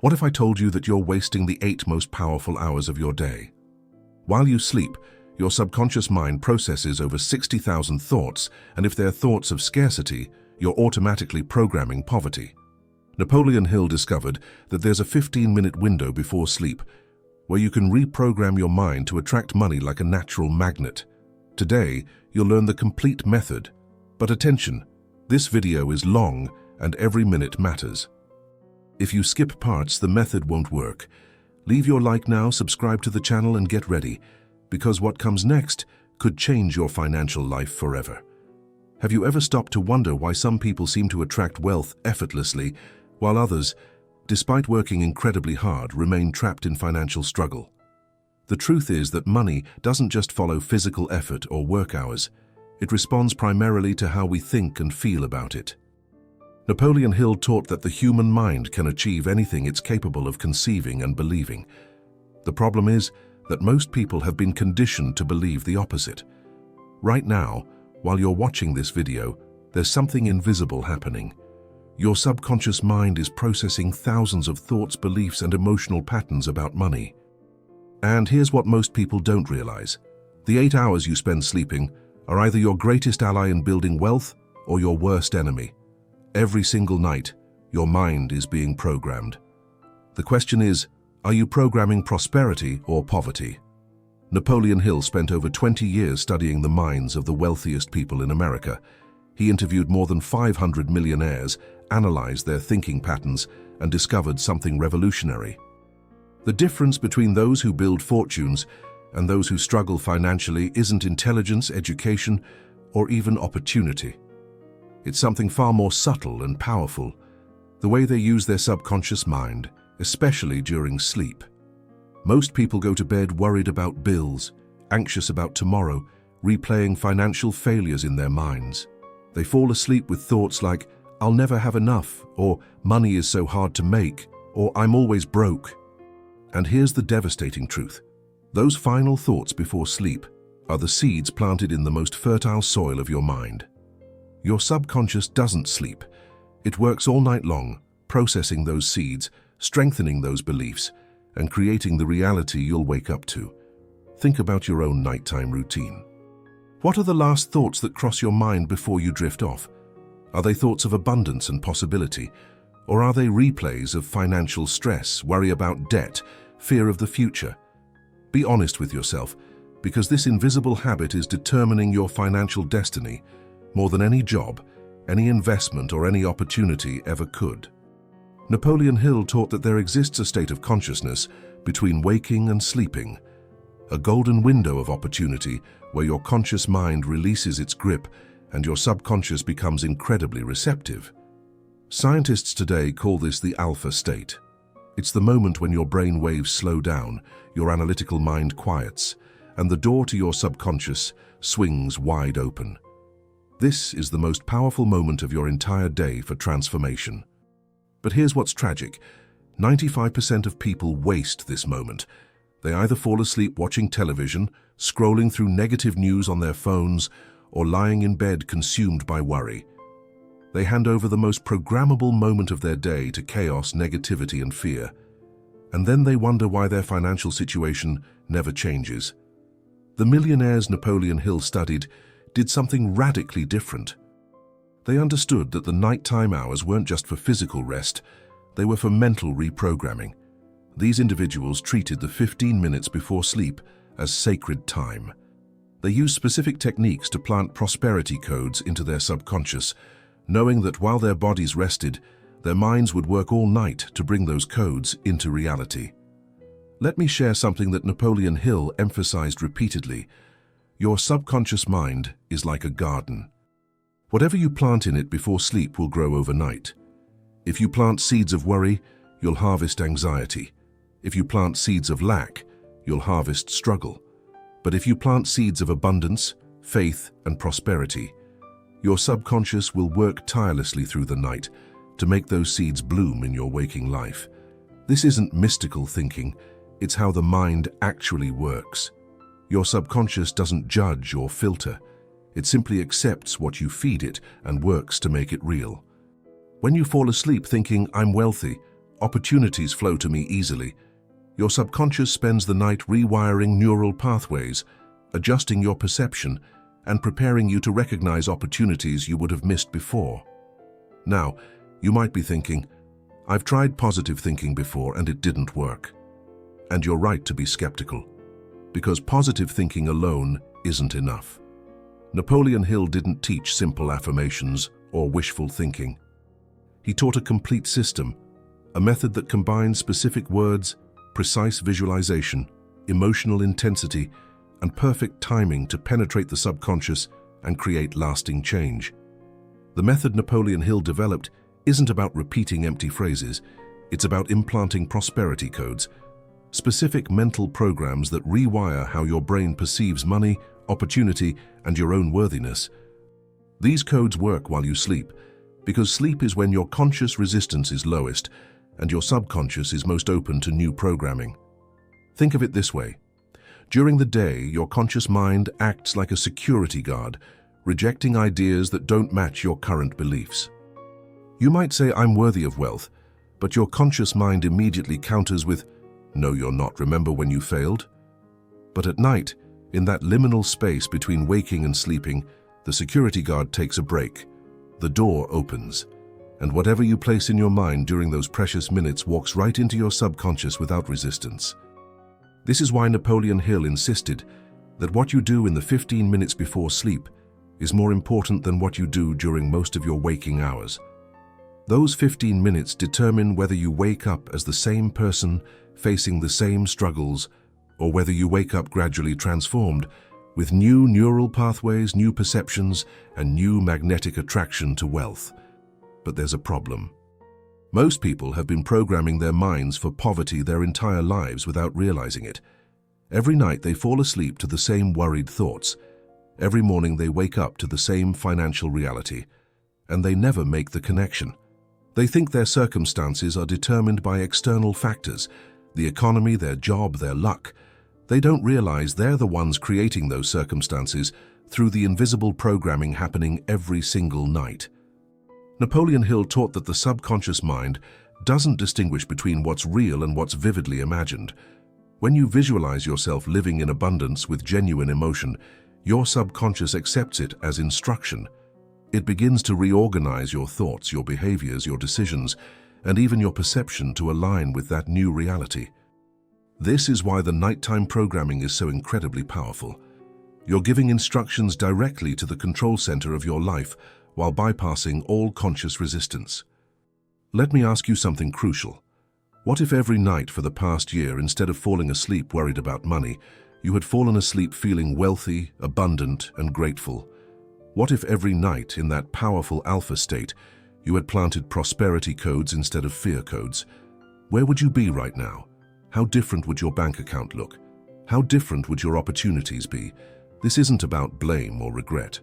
What if I told you that you're wasting the 8 most powerful hours of your day? While you sleep, your subconscious mind processes over 60,000 thoughts, and if they're thoughts of scarcity, you're automatically programming poverty. Napoleon Hill discovered that there's a 15-minute window before sleep where you can reprogram your mind to attract money like a natural magnet. Today, you'll learn the complete method. But attention, this video is long and every minute matters. If you skip parts, the method won't work. Leave your like now, subscribe to the channel and get ready, because what comes next could change your financial life forever. Have you ever stopped to wonder why some people seem to attract wealth effortlessly, while others, despite working incredibly hard, remain trapped in financial struggle? The truth is that money doesn't just follow physical effort or work hours. It responds primarily to how we think and feel about it. Napoleon Hill taught that the human mind can achieve anything it's capable of conceiving and believing. The problem is that most people have been conditioned to believe the opposite. Right now, while you're watching this video, there's something invisible happening. Your subconscious mind is processing thousands of thoughts, beliefs, and emotional patterns about money. And here's what most people don't realize. The 8 hours you spend sleeping are either your greatest ally in building wealth or your worst enemy. Every single night, your mind is being programmed. The question is, are you programming prosperity or poverty? Napoleon Hill spent over 20 years studying the minds of the wealthiest people in America. He interviewed more than 500 millionaires, analyzed their thinking patterns, and discovered something revolutionary. The difference between those who build fortunes and those who struggle financially isn't intelligence, education, or even opportunity. It's something far more subtle and powerful, the way they use their subconscious mind, especially during sleep. Most people go to bed worried about bills, anxious about tomorrow, replaying financial failures in their minds. They fall asleep with thoughts like, "I'll never have enough," or "money is so hard to make," or "I'm always broke." And here's the devastating truth. Those final thoughts before sleep are the seeds planted in the most fertile soil of your mind. Your subconscious doesn't sleep. It works all night long, processing those seeds, strengthening those beliefs, and creating the reality you'll wake up to. Think about your own nighttime routine. What are the last thoughts that cross your mind before you drift off? Are they thoughts of abundance and possibility? Or are they replays of financial stress, worry about debt, fear of the future? Be honest with yourself, because this invisible habit is determining your financial destiny more than any job, any investment, or any opportunity ever could. Napoleon Hill taught that there exists a state of consciousness between waking and sleeping, a golden window of opportunity where your conscious mind releases its grip and your subconscious becomes incredibly receptive. Scientists today call this the alpha state. It's the moment when your brain waves slow down, your analytical mind quiets, and the door to your subconscious swings wide open. This is the most powerful moment of your entire day for transformation. But here's what's tragic. 95% of people waste this moment. They either fall asleep watching television, scrolling through negative news on their phones, or lying in bed consumed by worry. They hand over the most programmable moment of their day to chaos, negativity, and fear. And then they wonder why their financial situation never changes. The millionaires Napoleon Hill studied did something radically different. They understood that the nighttime hours weren't just for physical rest, they were for mental reprogramming. These individuals treated the 15 minutes before sleep as sacred time. They used specific techniques to plant prosperity codes into their subconscious, knowing that while their bodies rested, their minds would work all night to bring those codes into reality. Let me share something that Napoleon Hill emphasized repeatedly. Your subconscious mind is like a garden. Whatever you plant in it before sleep will grow overnight. If you plant seeds of worry, you'll harvest anxiety. If you plant seeds of lack, you'll harvest struggle. But if you plant seeds of abundance, faith, and prosperity, your subconscious will work tirelessly through the night to make those seeds bloom in your waking life. This isn't mystical thinking, it's how the mind actually works. Your subconscious doesn't judge or filter. It simply accepts what you feed it and works to make it real. When you fall asleep thinking, "I'm wealthy," Opportunities flow to me easily. Your subconscious spends the night rewiring neural pathways, adjusting your perception, and preparing you to recognize opportunities you would have missed before. Now, you might be thinking, I've tried positive thinking before and it didn't work. And you're right to be skeptical, because positive thinking alone isn't enough. Napoleon Hill didn't teach simple affirmations or wishful thinking. He taught a complete system, a method that combines specific words, precise visualization, emotional intensity, and perfect timing to penetrate the subconscious and create lasting change. The method Napoleon Hill developed isn't about repeating empty phrases, it's about implanting prosperity codes, specific mental programs that rewire how your brain perceives money, opportunity, and your own worthiness. These codes work while you sleep, because sleep is when your conscious resistance is lowest and your subconscious is most open to new programming. Think of it this way. During the day, your conscious mind acts like a security guard, rejecting ideas that don't match your current beliefs. You might say, I'm worthy of wealth, but your conscious mind immediately counters with, no, you're not, remember when you failed? But at night, in that liminal space between waking and sleeping, the security guard takes a break. The door opens, and whatever you place in your mind during those precious minutes walks right into your subconscious without resistance. This is why Napoleon Hill insisted that what you do in the 15 minutes before sleep is more important than what you do during most of your waking hours. Those 15 minutes determine whether you wake up as the same person facing the same struggles, or whether you wake up gradually transformed with new neural pathways, new perceptions, and new magnetic attraction to wealth. But there's a problem. Most people have been programming their minds for poverty their entire lives without realizing it. Every night they fall asleep to the same worried thoughts. Every morning they wake up to the same financial reality, and they never make the connection. They think their circumstances are determined by external factors, the economy, their job, their luck. They don't realize they're the ones creating those circumstances through the invisible programming happening every single night. Napoleon Hill taught that the subconscious mind doesn't distinguish between what's real and what's vividly imagined. When you visualize yourself living in abundance with genuine emotion, your subconscious accepts it as instruction. It begins to reorganize your thoughts, your behaviors, your decisions, and even your perception to align with that new reality. This is why the nighttime programming is so incredibly powerful. You're giving instructions directly to the control center of your life while bypassing all conscious resistance. Let me ask you something crucial. What if every night for the past year, instead of falling asleep worried about money, you had fallen asleep feeling wealthy, abundant, and grateful? What if every night in that powerful alpha state, you had planted prosperity codes instead of fear codes? Where would you be right now? How different would your bank account look? How different would your opportunities be? This isn't about blame or regret.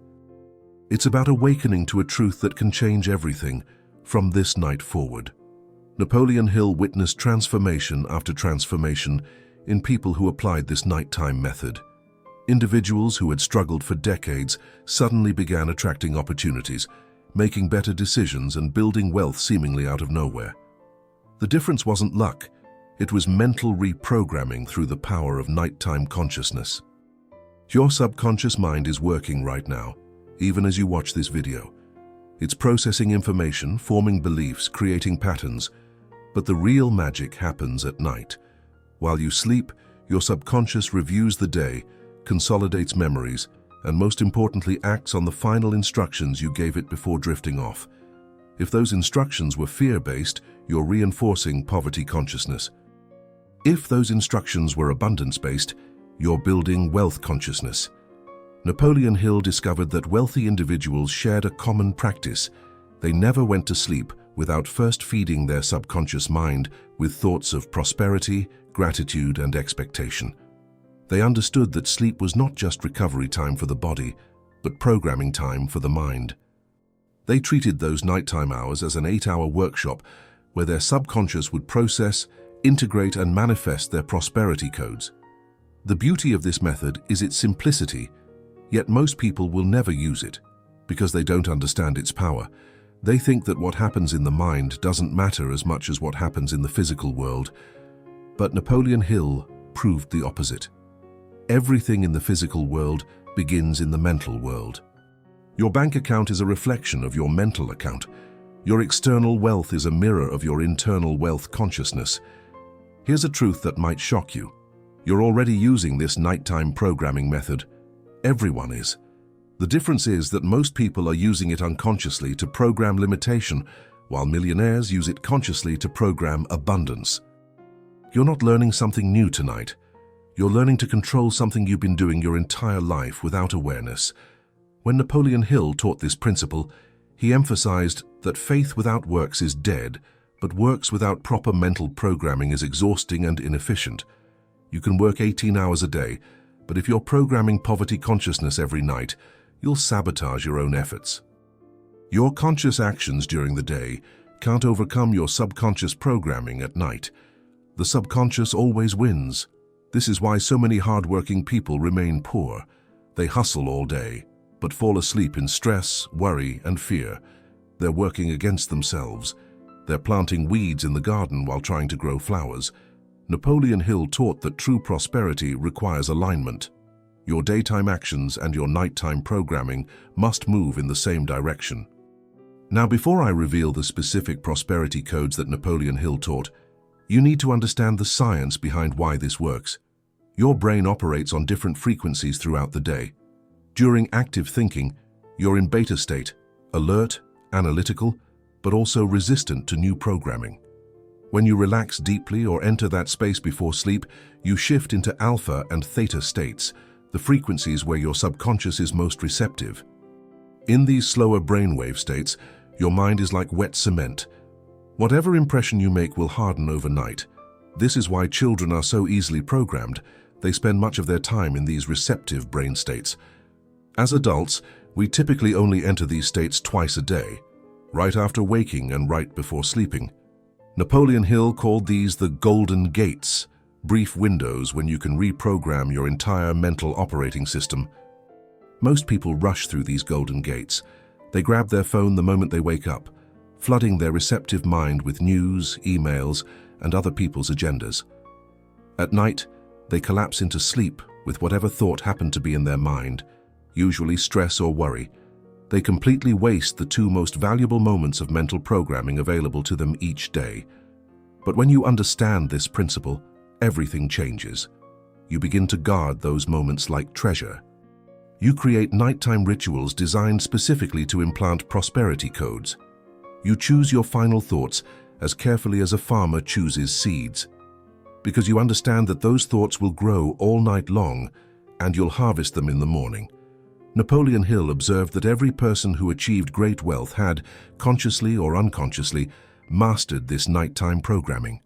It's about awakening to a truth that can change everything from this night forward. Napoleon Hill witnessed transformation after transformation in people who applied this nighttime method. Individuals who had struggled for decades suddenly began attracting opportunities, making better decisions and building wealth seemingly out of nowhere. The difference wasn't luck, it was mental reprogramming through the power of nighttime consciousness. Your subconscious mind is working right now, even as you watch this video. It's processing information, forming beliefs, creating patterns, but the real magic happens at night. While you sleep, your subconscious reviews the day, consolidates memories, and most importantly acts on the final instructions you gave it before drifting off. If those instructions were fear-based, you're reinforcing poverty consciousness. If those instructions were abundance-based, you're building wealth consciousness. Napoleon Hill discovered that wealthy individuals shared a common practice. They never went to sleep without first feeding their subconscious mind with thoughts of prosperity, gratitude, and expectation. They understood that sleep was not just recovery time for the body, but programming time for the mind. They treated those nighttime hours as an 8-hour workshop where their subconscious would process, integrate, and manifest their prosperity codes. The beauty of this method is its simplicity, yet most people will never use it because they don't understand its power. They think that what happens in the mind doesn't matter as much as what happens in the physical world. But Napoleon Hill proved the opposite. Everything in the physical world begins in the mental world. Your bank account is a reflection of your mental account. Your external wealth is a mirror of your internal wealth consciousness. Here's a truth that might shock you. You're already using this nighttime programming method. Everyone is. The difference is that most people are using it unconsciously to program limitation, while millionaires use it consciously to program abundance. You're not learning something new tonight. You're learning to control something you've been doing your entire life without awareness. When Napoleon Hill taught this principle, he emphasized that faith without works is dead, but works without proper mental programming is exhausting and inefficient. You can work 18 hours a day, but if you're programming poverty consciousness every night, you'll sabotage your own efforts. Your conscious actions during the day can't overcome your subconscious programming at night. The subconscious always wins. This is why so many hardworking people remain poor. They hustle all day, but fall asleep in stress, worry, and fear. They're working against themselves. They're planting weeds in the garden while trying to grow flowers. Napoleon Hill taught that true prosperity requires alignment. Your daytime actions and your nighttime programming must move in the same direction. Now, before I reveal the specific prosperity codes that Napoleon Hill taught, you need to understand the science behind why this works. Your brain operates on different frequencies throughout the day. During active thinking, you're in beta state, alert, analytical, but also resistant to new programming. When you relax deeply or enter that space before sleep, you shift into alpha and theta states, the frequencies where your subconscious is most receptive. In these slower brainwave states, your mind is like wet cement. Whatever impression you make will harden overnight. This is why children are so easily programmed. They spend much of their time in these receptive brain states. As adults, we typically only enter these states twice a day, right after waking and right before sleeping. Napoleon Hill called these the golden gates, brief windows when you can reprogram your entire mental operating system. Most people rush through these golden gates. They grab their phone the moment they wake up, flooding their receptive mind with news, emails, and other people's agendas. At night, they collapse into sleep with whatever thought happened to be in their mind, usually stress or worry. They completely waste the two most valuable moments of mental programming available to them each day. But when you understand this principle, everything changes. You begin to guard those moments like treasure. You create nighttime rituals designed specifically to implant prosperity codes. You choose your final thoughts as carefully as a farmer chooses seeds, because you understand that those thoughts will grow all night long and you'll harvest them in the morning. Napoleon Hill observed that every person who achieved great wealth had, consciously or unconsciously, mastered this nighttime programming.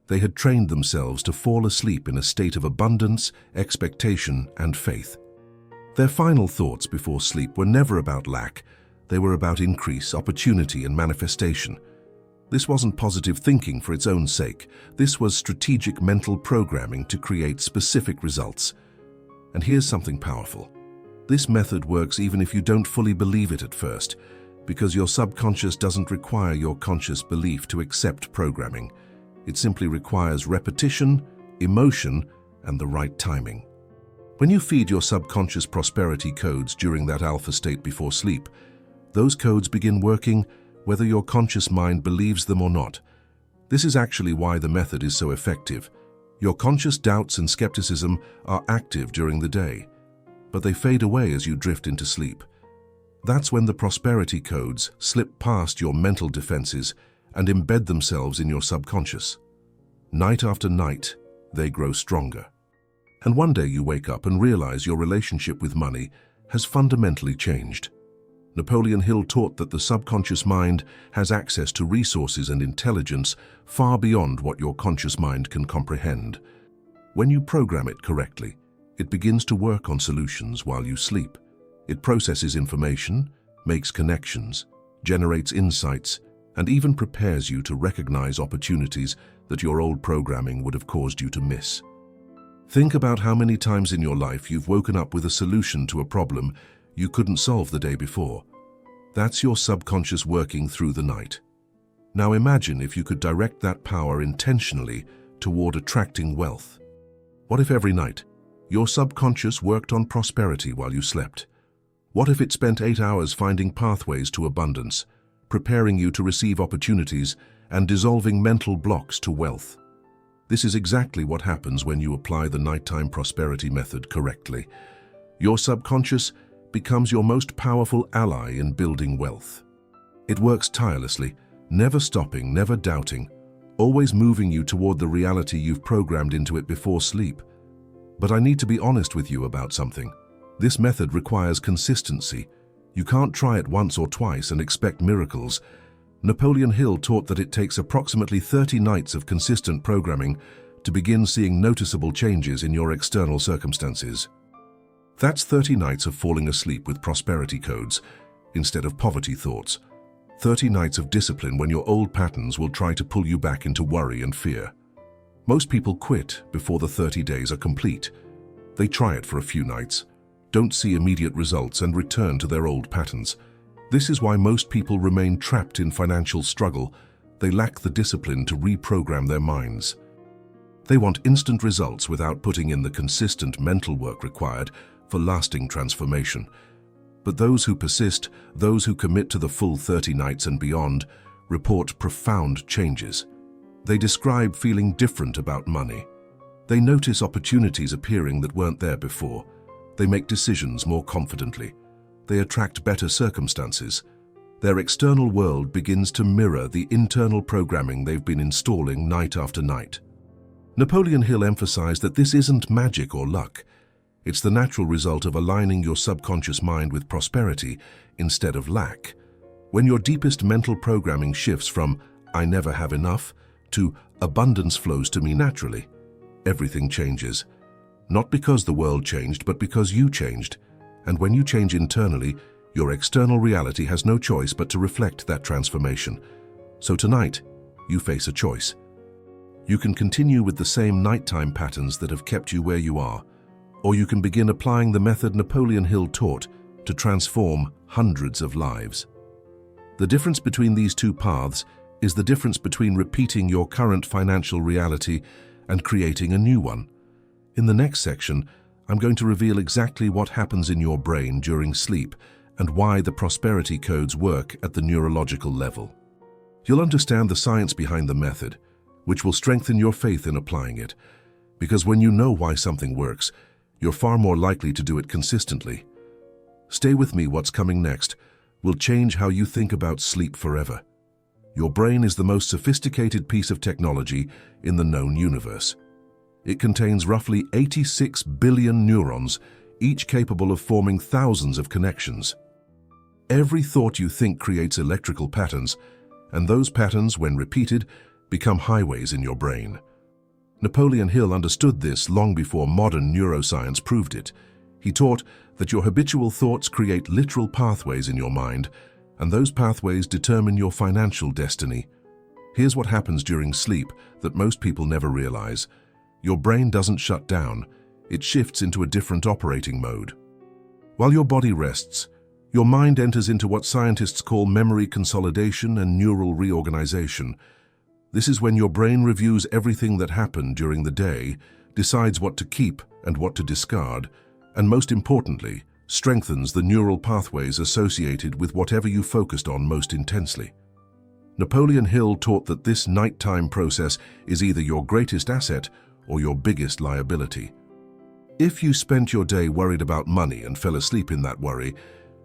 They had trained themselves to fall asleep in a state of abundance, expectation, and faith. Their final thoughts before sleep were never about lack. They were about increase, opportunity, and manifestation. This wasn't positive thinking for its own sake. This was strategic mental programming to create specific results. And here's something powerful. This method works even if you don't fully believe it at first, because your subconscious doesn't require your conscious belief to accept programming. It simply requires repetition, emotion, and the right timing. When you feed your subconscious prosperity codes during that alpha state before sleep, those codes begin working whether your conscious mind believes them or not. This is actually why the method is so effective. Your conscious doubts and skepticism are active during the day, but they fade away as you drift into sleep. That's when the prosperity codes slip past your mental defenses and embed themselves in your subconscious. Night after night, they grow stronger. And one day you wake up and realize your relationship with money has fundamentally changed. Napoleon Hill taught that the subconscious mind has access to resources and intelligence far beyond what your conscious mind can comprehend. When you program it correctly, it begins to work on solutions while you sleep. It processes information, makes connections, generates insights, and even prepares you to recognize opportunities that your old programming would have caused you to miss. Think about how many times in your life you've woken up with a solution to a problem you couldn't solve the day before. That's your subconscious working through the night. Now imagine if you could direct that power intentionally toward attracting wealth. What if every night your subconscious worked on prosperity while you slept? What if it spent 8 hours finding pathways to abundance, preparing you to receive opportunities and dissolving mental blocks to wealth? This is exactly what happens when you apply the nighttime prosperity method correctly. Your subconscious becomes your most powerful ally in building wealth. It works tirelessly, never stopping, never doubting, always moving you toward the reality you've programmed into it before sleep. But I need to be honest with you about something. This method requires consistency. You can't try it once or twice and expect miracles. Napoleon Hill taught that it takes approximately 30 nights of consistent programming to begin seeing noticeable changes in your external circumstances. That's 30 nights of falling asleep with prosperity codes instead of poverty thoughts. 30 nights of discipline when your old patterns will try to pull you back into worry and fear. Most people quit before the 30 days are complete. They try it for a few nights, don't see immediate results, and return to their old patterns. This is why most people remain trapped in financial struggle. They lack the discipline to reprogram their minds. They want instant results without putting in the consistent mental work required for lasting transformation. But those who persist, those who commit to the full 30 nights and beyond, report profound changes. They describe feeling different about money. They notice opportunities appearing that weren't there before. They make decisions more confidently. They attract better circumstances. Their external world begins to mirror the internal programming they've been installing night after night. Napoleon Hill emphasized that this isn't magic or luck. It's the natural result of aligning your subconscious mind with prosperity instead of lack. When your deepest mental programming shifts from "I never have enough" to "abundance flows to me naturally," everything changes. Not because the world changed, but because you changed. And when you change internally, your external reality has no choice but to reflect that transformation. So tonight, you face a choice. You can continue with the same nighttime patterns that have kept you where you are, or you can begin applying the method Napoleon Hill taught to transform hundreds of lives. The difference between these two paths is the difference between repeating your current financial reality and creating a new one. In the next section, I'm going to reveal exactly what happens in your brain during sleep and why the prosperity codes work at the neurological level. You'll understand the science behind the method, which will strengthen your faith in applying it, because when you know why something works, you're far more likely to do it consistently. Stay with me. What's coming next will change how you think about sleep forever. Your brain is the most sophisticated piece of technology in the known universe. It contains roughly 86 billion neurons, each capable of forming thousands of connections. Every thought you think creates electrical patterns, and those patterns, when repeated, become highways in your brain. Napoleon Hill understood this long before modern neuroscience proved it. He taught that your habitual thoughts create literal pathways in your mind, and those pathways determine your financial destiny. Here's what happens during sleep that most people never realize. Your brain doesn't shut down, it shifts into a different operating mode. While your body rests, your mind enters into what scientists call memory consolidation and neural reorganization. This is when your brain reviews everything that happened during the day, decides what to keep and what to discard, and most importantly, strengthens the neural pathways associated with whatever you focused on most intensely. Napoleon Hill taught that this nighttime process is either your greatest asset or your biggest liability. If you spent your day worried about money and fell asleep in that worry,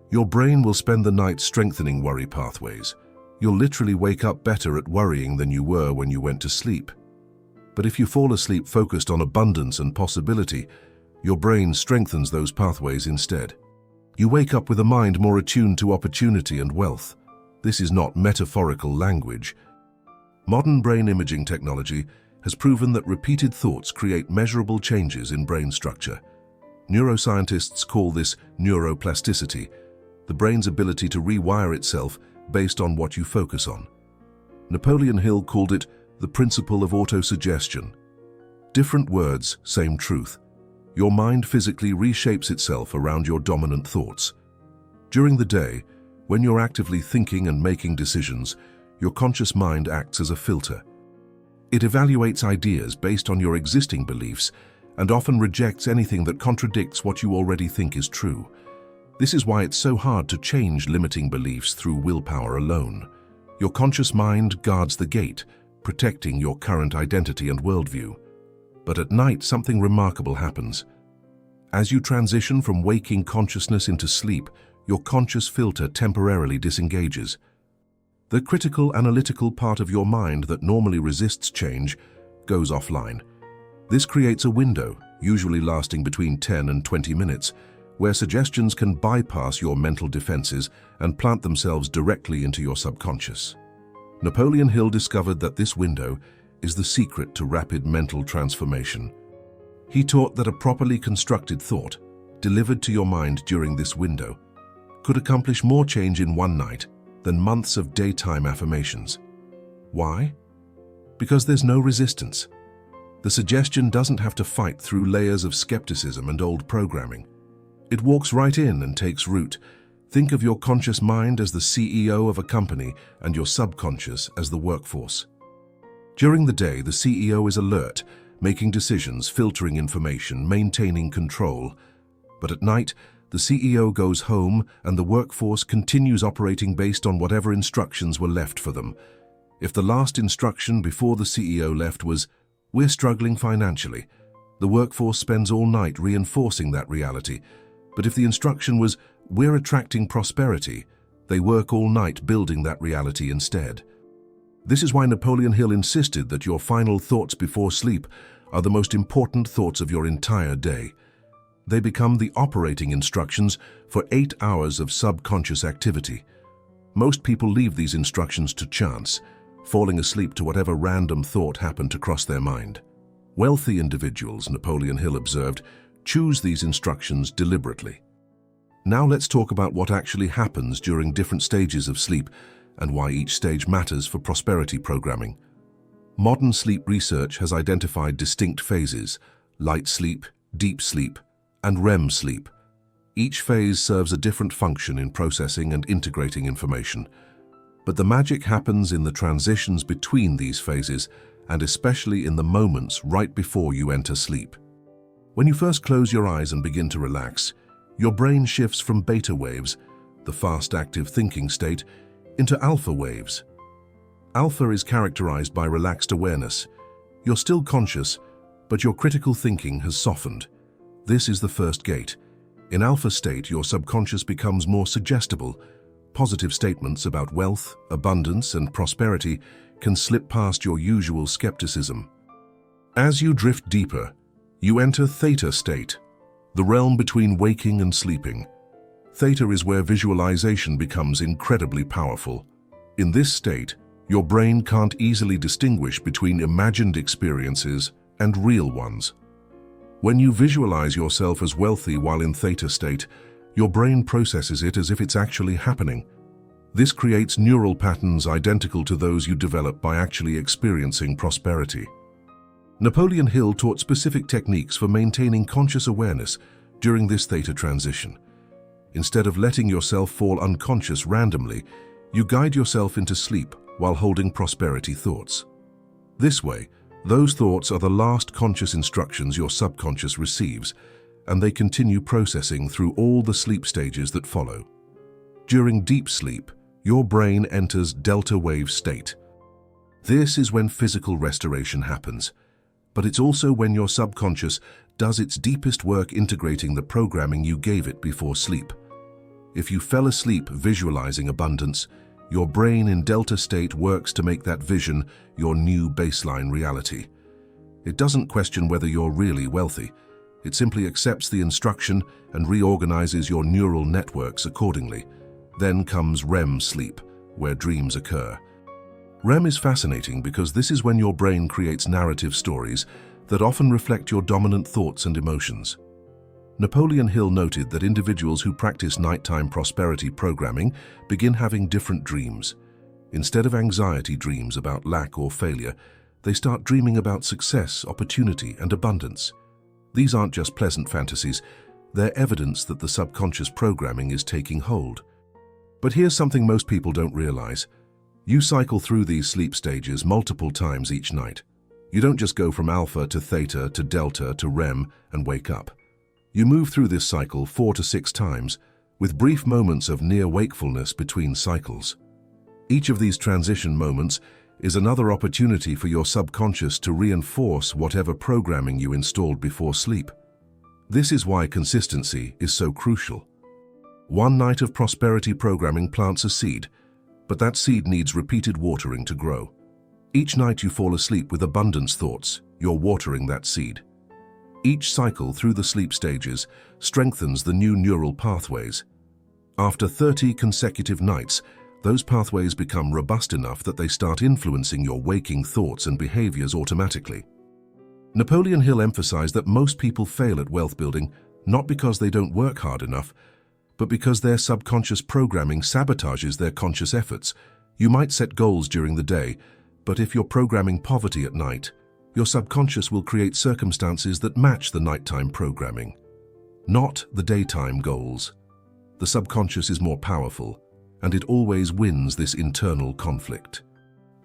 your brain will spend the night strengthening worry pathways. You'll literally wake up better at worrying than you were when you went to sleep. But if you fall asleep focused on abundance and possibility, your brain strengthens those pathways instead. You wake up with a mind more attuned to opportunity and wealth. This is not metaphorical language. Modern brain imaging technology has proven that repeated thoughts create measurable changes in brain structure. Neuroscientists call this neuroplasticity, the brain's ability to rewire itself based on what you focus on. Napoleon Hill called it the principle of autosuggestion. Different words, same truth. Your mind physically reshapes itself around your dominant thoughts. During the day, When you're actively thinking and making decisions, your conscious mind acts as a filter. It evaluates ideas based on your existing beliefs and often rejects anything that contradicts what you already think is true. This is why it's so hard to change limiting beliefs through willpower alone. Your conscious mind guards the gate, protecting your current identity and worldview. But at night, something remarkable happens. As you transition from waking consciousness into sleep, your conscious filter temporarily disengages. The critical, analytical part of your mind that normally resists change goes offline. This creates a window, usually lasting between 10 and 20 minutes, where suggestions can bypass your mental defenses and plant themselves directly into your subconscious. Napoleon Hill discovered that this window is the secret to rapid mental transformation. He taught that a properly constructed thought, delivered to your mind during this window, could accomplish more change in one night than months of daytime affirmations. Why? Because there's no resistance. The suggestion doesn't have to fight through layers of skepticism and old programming. It walks right in and takes root. Think of your conscious mind as the CEO of a company and your subconscious as the workforce. During the day, the CEO is alert, making decisions, filtering information, maintaining control. But at night, the CEO goes home and the workforce continues operating based on whatever instructions were left for them. If the last instruction before the CEO left was, "We're struggling financially," the workforce spends all night reinforcing that reality. But if the instruction was, "We're attracting prosperity," they work all night building that reality instead. This is why Napoleon Hill insisted that your final thoughts before sleep are the most important thoughts of your entire day. They become the operating instructions for 8 hours of subconscious activity. Most people leave these instructions to chance, falling asleep to whatever random thought happened to cross their mind. Wealthy individuals, Napoleon Hill observed, choose these instructions deliberately. Now let's talk about what actually happens during different stages of sleep and why each stage matters for prosperity programming. Modern sleep research has identified distinct phases: light sleep, deep sleep, and REM sleep. Each phase serves a different function in processing and integrating information. But the magic happens in the transitions between these phases, and especially in the moments right before you enter sleep. When you first close your eyes and begin to relax, your brain shifts from beta waves, the fast active thinking state, into alpha waves. Alpha is characterized by relaxed awareness. You're still conscious, but your critical thinking has softened. This is the first gate. In alpha state, your subconscious becomes more suggestible. Positive statements about wealth, abundance, and prosperity can slip past your usual skepticism. As you drift deeper, you enter theta state, the realm between waking and sleeping. Theta is where visualization becomes incredibly powerful. In this state, your brain can't easily distinguish between imagined experiences and real ones. When you visualize yourself as wealthy while in theta state, your brain processes it as if it's actually happening. This creates neural patterns identical to those you develop by actually experiencing prosperity. Napoleon Hill taught specific techniques for maintaining conscious awareness during this theta transition. Instead of letting yourself fall unconscious randomly, you guide yourself into sleep while holding prosperity thoughts. This way, those thoughts are the last conscious instructions your subconscious receives, and they continue processing through all the sleep stages that follow. During deep sleep, your brain enters delta wave state. This is when physical restoration happens, but it's also when your subconscious does its deepest work integrating the programming you gave it before sleep. If you fell asleep visualizing abundance, your brain in delta state works to make that vision your new baseline reality. It doesn't question whether you're really wealthy. It simply accepts the instruction and reorganizes your neural networks accordingly. Then comes REM sleep, where dreams occur. REM is fascinating because this is when your brain creates narrative stories that often reflect your dominant thoughts and emotions. Napoleon Hill noted that individuals who practice nighttime prosperity programming begin having different dreams. Instead of anxiety dreams about lack or failure, they start dreaming about success, opportunity, and abundance. These aren't just pleasant fantasies, they're evidence that the subconscious programming is taking hold. But here's something most people don't realize. You cycle through these sleep stages multiple times each night. You don't just go from alpha to theta to delta to REM and wake up. You move through this cycle 4 to 6 times, with brief moments of near wakefulness between cycles. Each of these transition moments is another opportunity for your subconscious to reinforce whatever programming you installed before sleep. This is why consistency is so crucial. One night of prosperity programming plants a seed, but that seed needs repeated watering to grow. Each night you fall asleep with abundance thoughts, you're watering that seed. Each cycle through the sleep stages strengthens the new neural pathways. After 30 consecutive nights, those pathways become robust enough that they start influencing your waking thoughts and behaviors automatically. Napoleon Hill emphasized that most people fail at wealth building not because they don't work hard enough, but because their subconscious programming sabotages their conscious efforts. You might set goals during the day, but if you're programming poverty at night, your subconscious will create circumstances that match the nighttime programming, not the daytime goals. The subconscious is more powerful, and it always wins this internal conflict.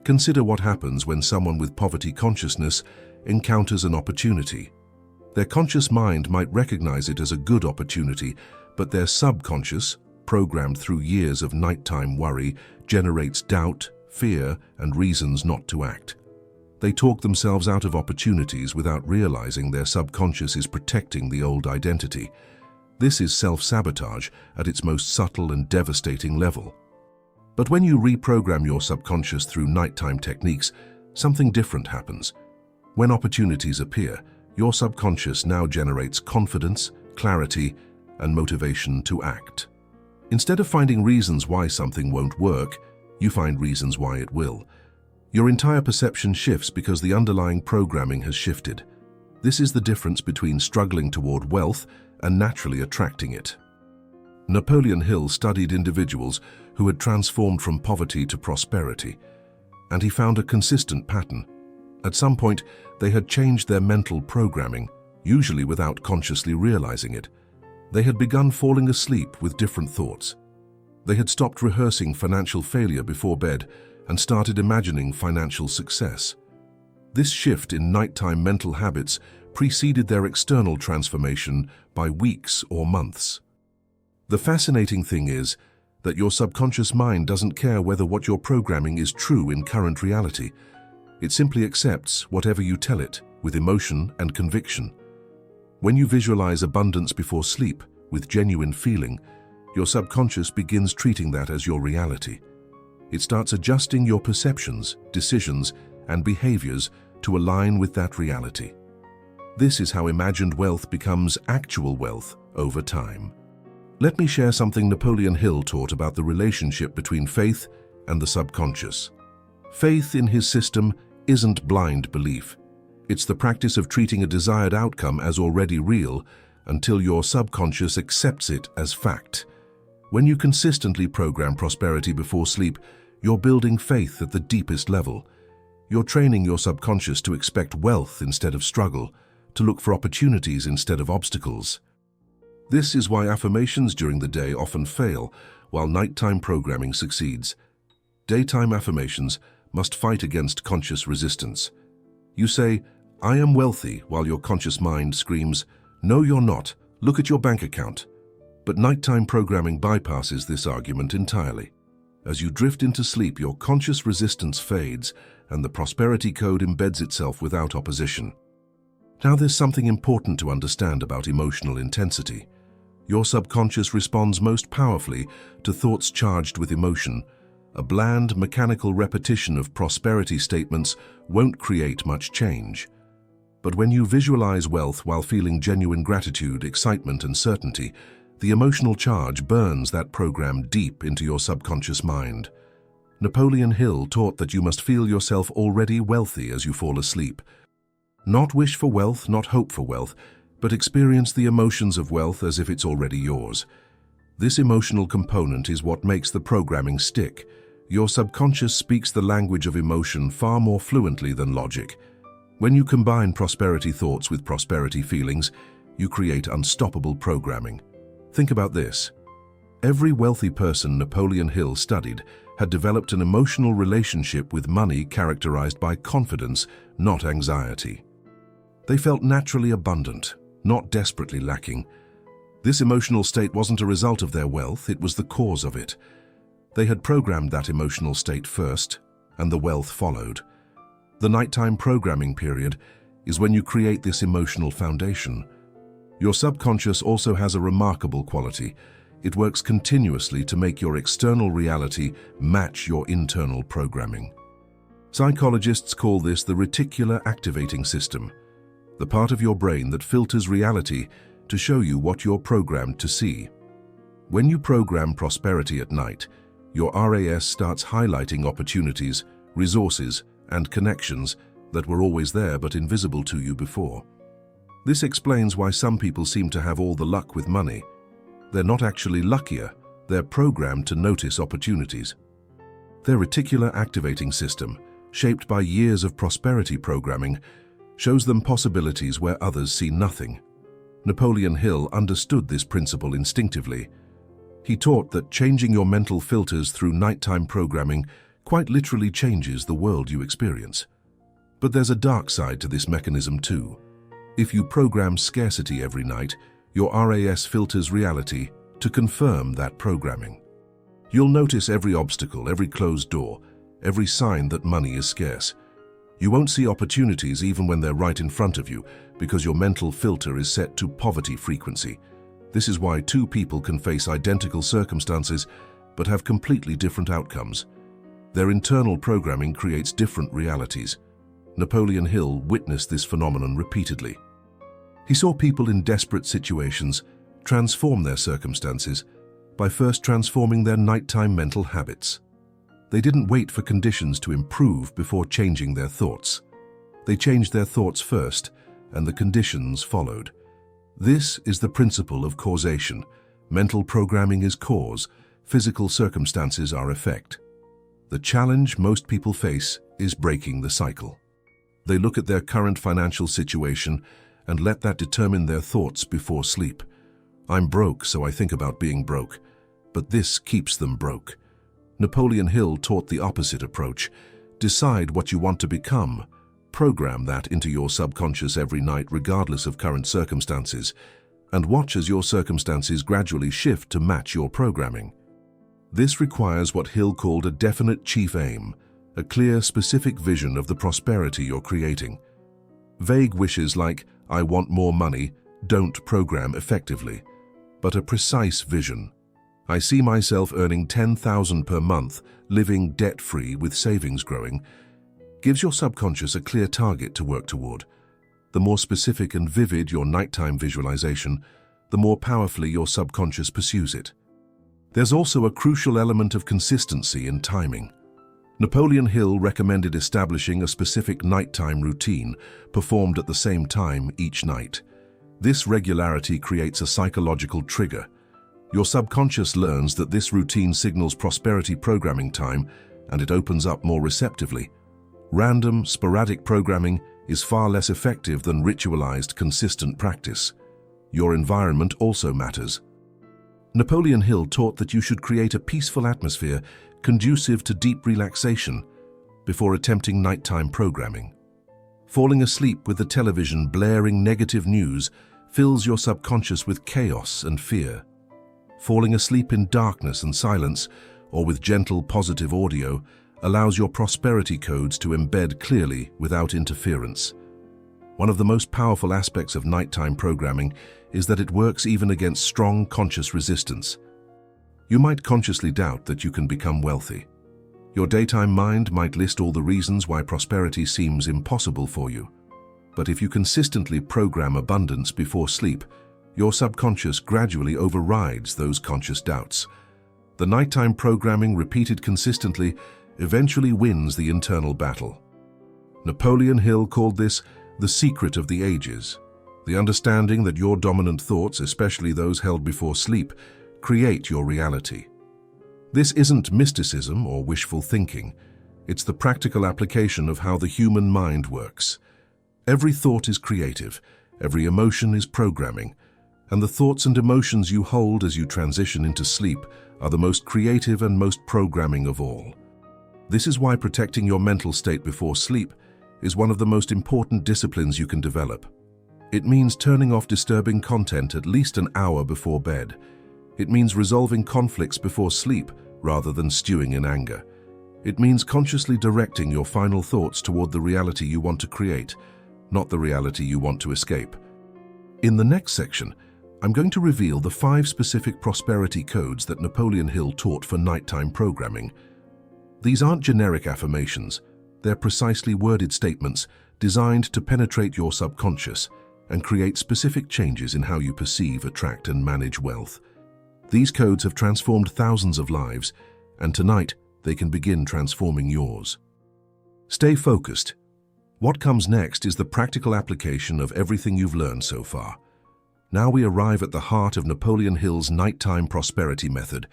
Consider what happens when someone with poverty consciousness encounters an opportunity. Their conscious mind might recognize it as a good opportunity, but their subconscious, programmed through years of nighttime worry, generates doubt, fear, and reasons not to act. They talk themselves out of opportunities without realizing their subconscious is protecting the old identity. This is self-sabotage at its most subtle and devastating level. But when you reprogram your subconscious through nighttime techniques, something different happens. When opportunities appear, your subconscious now generates confidence, clarity, and motivation to act. Instead of finding reasons why something won't work, you find reasons why it will. Your entire perception shifts because the underlying programming has shifted. This is the difference between struggling toward wealth and naturally attracting it. Napoleon Hill studied individuals who had transformed from poverty to prosperity, and he found a consistent pattern. At some point, they had changed their mental programming, usually without consciously realizing it. They had begun falling asleep with different thoughts. They had stopped rehearsing financial failure before bed and started imagining financial success. This shift in nighttime mental habits preceded their external transformation by weeks or months. The fascinating thing is that your subconscious mind doesn't care whether what you're programming is true in current reality. It simply accepts whatever you tell it with emotion and conviction. When you visualize abundance before sleep with genuine feeling, your subconscious begins treating that as your reality. It starts adjusting your perceptions, decisions, and behaviors to align with that reality. This is how imagined wealth becomes actual wealth over time. Let me share something Napoleon Hill taught about the relationship between faith and the subconscious. Faith in his system isn't blind belief. It's the practice of treating a desired outcome as already real until your subconscious accepts it as fact. When you consistently program prosperity before sleep, you're building faith at the deepest level. You're training your subconscious to expect wealth instead of struggle, to look for opportunities instead of obstacles. This is why affirmations during the day often fail, while nighttime programming succeeds. Daytime affirmations must fight against conscious resistance. You say, "I am wealthy," while your conscious mind screams, "No, you're not. Look at your bank account." But nighttime programming bypasses this argument entirely. As you drift into sleep, your conscious resistance fades, and the prosperity code embeds itself without opposition. Now there's something important to understand about emotional intensity. Your subconscious responds most powerfully to thoughts charged with emotion. A bland, mechanical repetition of prosperity statements won't create much change. But when you visualize wealth while feeling genuine gratitude, excitement, and certainty, the emotional charge burns that program deep into your subconscious mind. Napoleon Hill taught that you must feel yourself already wealthy as you fall asleep. Not wish for wealth, not hope for wealth, but experience the emotions of wealth as if it's already yours. This emotional component is what makes the programming stick. Your subconscious speaks the language of emotion far more fluently than logic. When you combine prosperity thoughts with prosperity feelings, you create unstoppable programming. Think about this. Every wealthy person Napoleon Hill studied had developed an emotional relationship with money characterized by confidence, not anxiety. They felt naturally abundant, not desperately lacking. This emotional state wasn't a result of their wealth, it was the cause of it. They had programmed that emotional state first, and the wealth followed. The nighttime programming period is when you create this emotional foundation. Your subconscious also has a remarkable quality. It works continuously to make your external reality match your internal programming. Psychologists call this the reticular activating system, the part of your brain that filters reality to show you what you're programmed to see. When you program prosperity at night, your RAS starts highlighting opportunities, resources, and connections that were always there but invisible to you before. This explains why some people seem to have all the luck with money. They're not actually luckier, they're programmed to notice opportunities. Their reticular activating system, shaped by years of prosperity programming, shows them possibilities where others see nothing. Napoleon Hill understood this principle instinctively. He taught that changing your mental filters through nighttime programming quite literally changes the world you experience. But there's a dark side to this mechanism too. If you program scarcity every night, your RAS filters reality to confirm that programming. You'll notice every obstacle, every closed door, every sign that money is scarce. You won't see opportunities even when they're right in front of you because your mental filter is set to poverty frequency. This is why two people can face identical circumstances but have completely different outcomes. Their internal programming creates different realities. Napoleon Hill witnessed this phenomenon repeatedly. He saw people in desperate situations transform their circumstances by first transforming their nighttime mental habits. They didn't wait for conditions to improve before changing their thoughts. They changed their thoughts first, and the conditions followed. This is the principle of causation. Mental programming is cause, physical circumstances are effect. The challenge most people face is breaking the cycle. They look at their current financial situation and let that determine their thoughts before sleep. I'm broke, so I think about being broke. But this keeps them broke. Napoleon Hill taught the opposite approach. Decide what you want to become. Program that into your subconscious every night regardless of current circumstances, and watch as your circumstances gradually shift to match your programming. This requires what Hill called a definite chief aim, a clear, specific vision of the prosperity you're creating. Vague wishes like, I want more money, don't program effectively, but a precise vision. I see myself earning $10,000 per month, living debt-free with savings growing, gives your subconscious a clear target to work toward. The more specific and vivid your nighttime visualization, the more powerfully your subconscious pursues it. There's also a crucial element of consistency in timing. Napoleon Hill recommended establishing a specific nighttime routine performed at the same time each night. This regularity creates a psychological trigger. Your subconscious learns that this routine signals prosperity programming time, and it opens up more receptively. Random, sporadic programming is far less effective than ritualized, consistent practice. Your environment also matters. Napoleon Hill taught that you should create a peaceful atmosphere conducive to deep relaxation before attempting nighttime programming. Falling asleep with the television blaring negative news fills your subconscious with chaos and fear. Falling asleep in darkness and silence, or with gentle positive audio, allows your prosperity codes to embed clearly without interference. One of the most powerful aspects of nighttime programming is that it works even against strong conscious resistance. You might consciously doubt that you can become wealthy. Your daytime mind might list all the reasons why prosperity seems impossible for you. But if you consistently program abundance before sleep, your subconscious gradually overrides those conscious doubts. The nighttime programming repeated consistently eventually wins the internal battle. Napoleon Hill called this the secret of the ages, the understanding that your dominant thoughts, especially those held before sleep, create your reality. This isn't mysticism or wishful thinking. It's the practical application of how the human mind works. Every thought is creative, every emotion is programming, And the thoughts and emotions you hold as you transition into sleep are the most creative and most programming of all. This is why protecting your mental state before sleep is one of the most important disciplines you can develop. It means turning off disturbing content at least an hour before bed. It means resolving conflicts before sleep rather than stewing in anger. It means consciously directing your final thoughts toward the reality you want to create, not the reality you want to escape. In the next section, I'm going to reveal the 5 specific prosperity codes that Napoleon Hill taught for nighttime programming. These aren't generic affirmations. They're precisely worded statements designed to penetrate your subconscious and create specific changes in how you perceive, attract, and manage wealth. These codes have transformed thousands of lives, and tonight they can begin transforming yours. Stay focused. What comes next is the practical application of everything you've learned so far. Now we arrive at the heart of Napoleon Hill's nighttime prosperity method,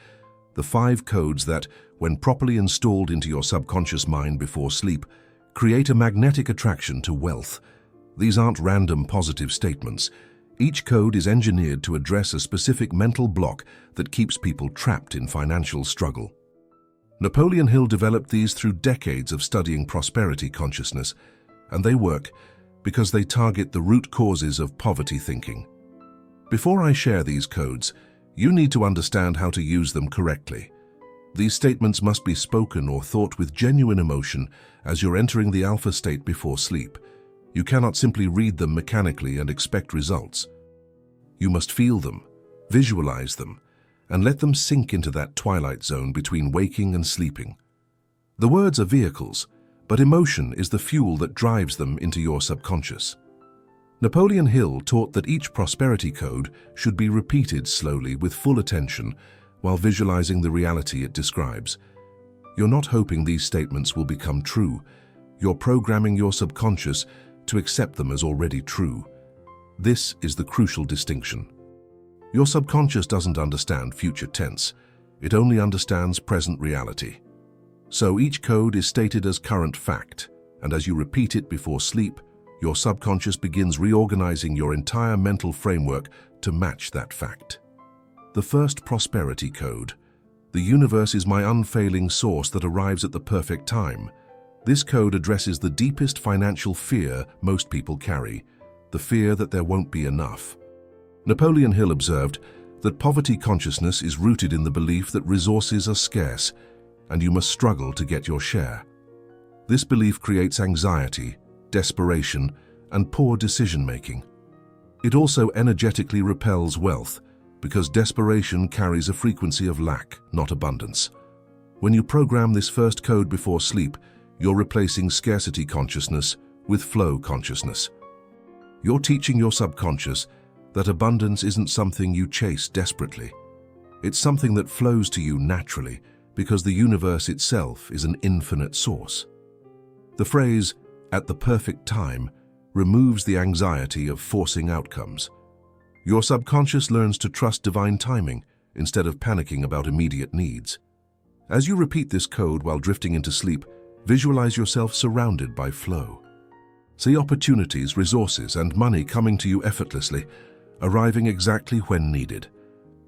the 5 codes that, when properly installed into your subconscious mind before sleep, create a magnetic attraction to wealth. These aren't random positive statements. Each code is engineered to address a specific mental block that keeps people trapped in financial struggle. Napoleon Hill developed these through decades of studying prosperity consciousness, and they work because they target the root causes of poverty thinking. Before I share these codes, you need to understand how to use them correctly. These statements must be spoken or thought with genuine emotion as you're entering the alpha state before sleep. You cannot simply read them mechanically and expect results. You must feel them, visualize them, and let them sink into that twilight zone between waking and sleeping. The words are vehicles, but emotion is the fuel that drives them into your subconscious. Napoleon Hill taught that each prosperity code should be repeated slowly with full attention while visualizing the reality it describes. You're not hoping these statements will become true. You're programming your subconscious to accept them as already true. This is the crucial distinction. Your subconscious doesn't understand future tense. It only understands present reality. So each code is stated as current fact, and as you repeat it before sleep, your subconscious begins reorganizing your entire mental framework to match that fact. The first prosperity code. The universe is my unfailing source that arrives at the perfect time. This code addresses the deepest financial fear most people carry, the fear that there won't be enough. Napoleon Hill observed that poverty consciousness is rooted in the belief that resources are scarce and you must struggle to get your share. This belief creates anxiety, desperation, and poor decision-making. It also energetically repels wealth because desperation carries a frequency of lack, not abundance. When you program this first code before sleep, you're replacing scarcity consciousness with flow consciousness. You're teaching your subconscious that abundance isn't something you chase desperately. It's something that flows to you naturally because the universe itself is an infinite source. The phrase, "at the perfect time," removes the anxiety of forcing outcomes. Your subconscious learns to trust divine timing instead of panicking about immediate needs. As you repeat this code while drifting into sleep, visualize yourself surrounded by flow. See opportunities, resources, and money coming to you effortlessly, arriving exactly when needed.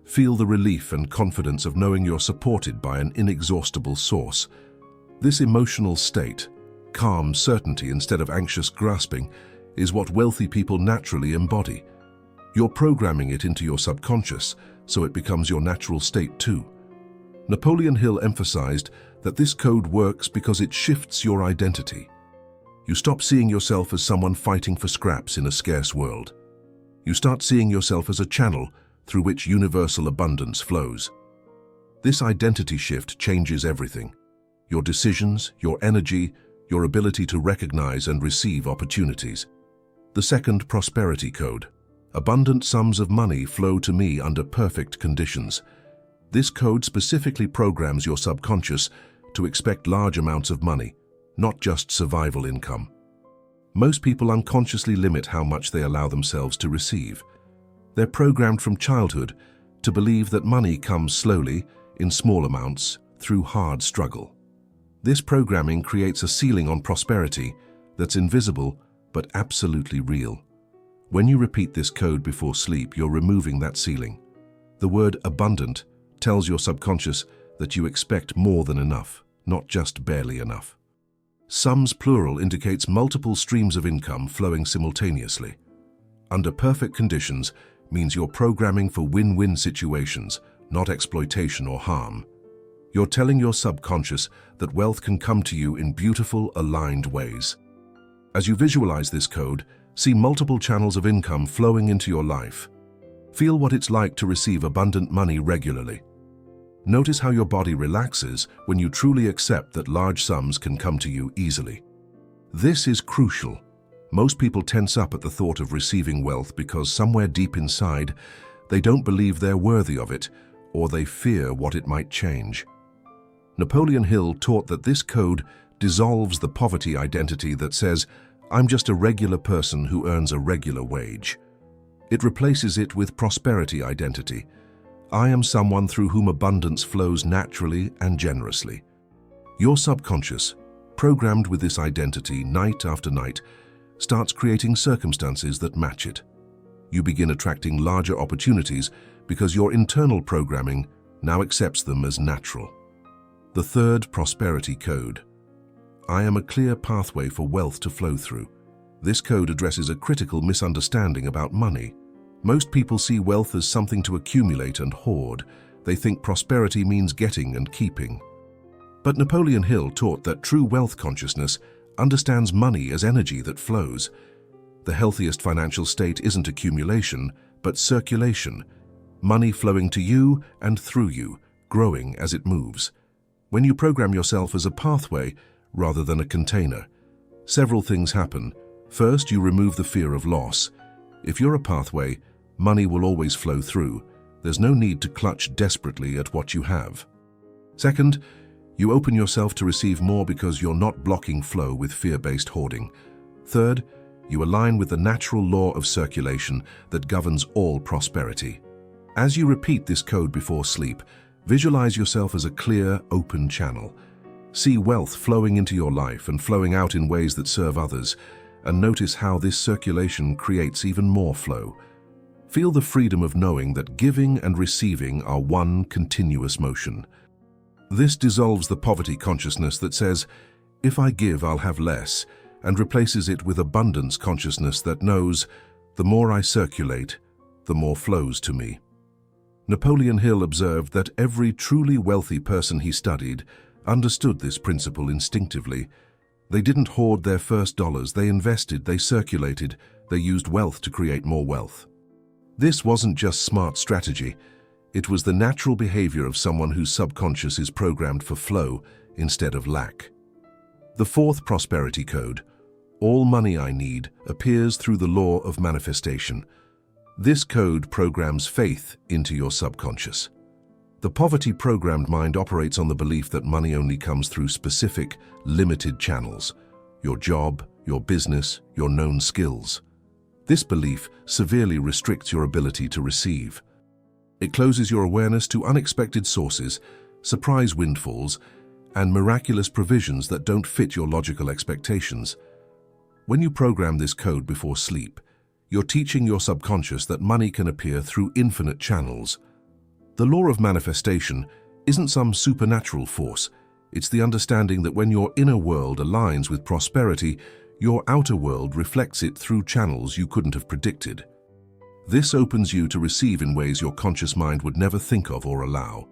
Feel the relief and confidence of knowing you're supported by an inexhaustible source. This emotional state, calm certainty instead of anxious grasping, is what wealthy people naturally embody. You're programming it into your subconscious, so it becomes your natural state too. Napoleon Hill emphasized that this code works because it shifts your identity. You stop seeing yourself as someone fighting for scraps in a scarce world. You start seeing yourself as a channel through which universal abundance flows. This identity shift changes everything. Your decisions, your energy, your ability to recognize and receive opportunities. The second prosperity code. Abundant sums of money flow to me under perfect conditions. This code specifically programs your subconscious to expect large amounts of money, not just survival income. Most people unconsciously limit how much they allow themselves to receive. They're programmed from childhood to believe that money comes slowly, in small amounts, through hard struggle. This programming creates a ceiling on prosperity that's invisible but absolutely real. When you repeat this code before sleep, you're removing that ceiling. The word abundant tells your subconscious that you expect more than enough, not just barely enough. Sums plural indicates multiple streams of income flowing simultaneously. Under perfect conditions means you're programming for win-win situations, not exploitation or harm. You're telling your subconscious that wealth can come to you in beautiful, aligned ways. As you visualize this code, see multiple channels of income flowing into your life. Feel what it's like to receive abundant money regularly. Notice how your body relaxes when you truly accept that large sums can come to you easily. This is crucial. Most people tense up at the thought of receiving wealth because somewhere deep inside, they don't believe they're worthy of it, or they fear what it might change. Napoleon Hill taught that this code dissolves the poverty identity that says, "I'm just a regular person who earns a regular wage." It replaces it with prosperity identity. I am someone through whom abundance flows naturally and generously. Your subconscious, programmed with this identity night after night, starts creating circumstances that match it. You begin attracting larger opportunities because your internal programming now accepts them as natural. The third prosperity code. I am a clear pathway for wealth to flow through. This code addresses a critical misunderstanding about money. Most people see wealth as something to accumulate and hoard. They think prosperity means getting and keeping. But Napoleon Hill taught that true wealth consciousness understands money as energy that flows. The healthiest financial state isn't accumulation, but circulation. Money flowing to you and through you, growing as it moves. When you program yourself as a pathway rather than a container, several things happen. First, you remove the fear of loss. If you're a pathway, money will always flow through. There's no need to clutch desperately at what you have. Second, you open yourself to receive more because you're not blocking flow with fear-based hoarding. Third, you align with the natural law of circulation that governs all prosperity. As you repeat this code before sleep, visualize yourself as a clear, open channel. See wealth flowing into your life and flowing out in ways that serve others, and notice how this circulation creates even more flow. Feel the freedom of knowing that giving and receiving are one continuous motion. This dissolves the poverty consciousness that says, "If I give, I'll have less," and replaces it with abundance consciousness that knows, "The more I circulate, the more flows to me." Napoleon Hill observed that every truly wealthy person he studied understood this principle instinctively. They didn't hoard their first dollars, they invested, they circulated, they used wealth to create more wealth. This wasn't just smart strategy, it was the natural behavior of someone whose subconscious is programmed for flow instead of lack. The fourth prosperity code, all money I need, appears through the law of manifestation. This code programs faith into your subconscious. The poverty-programmed mind operates on the belief that money only comes through specific, limited channels: your job, your business, your known skills. This belief severely restricts your ability to receive. It closes your awareness to unexpected sources, surprise windfalls, and miraculous provisions that don't fit your logical expectations. When you program this code before sleep, you're teaching your subconscious that money can appear through infinite channels. The law of manifestation isn't some supernatural force. It's the understanding that when your inner world aligns with prosperity, your outer world reflects it through channels you couldn't have predicted. This opens you to receive in ways your conscious mind would never think of or allow.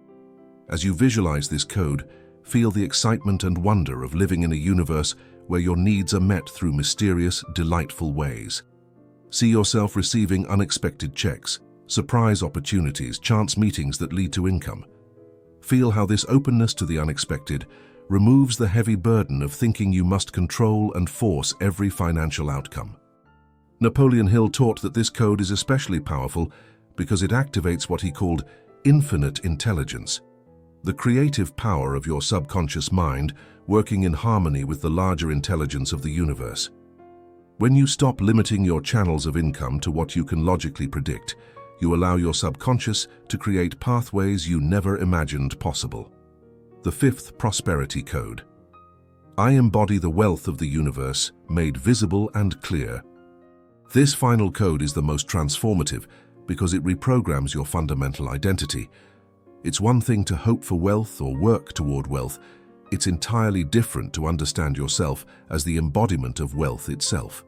As you visualize this code, feel the excitement and wonder of living in a universe where your needs are met through mysterious, delightful ways. See yourself receiving unexpected checks, surprise opportunities, chance meetings that lead to income. Feel how this openness to the unexpected removes the heavy burden of thinking you must control and force every financial outcome. Napoleon Hill taught that this code is especially powerful because it activates what he called infinite intelligence, the creative power of your subconscious mind working in harmony with the larger intelligence of the universe. When you stop limiting your channels of income to what you can logically predict, you allow your subconscious to create pathways you never imagined possible. The fifth prosperity code. I embody the wealth of the universe, made visible and clear. This final code is the most transformative because it reprograms your fundamental identity. It's one thing to hope for wealth or work toward wealth. It's entirely different to understand yourself as the embodiment of wealth itself.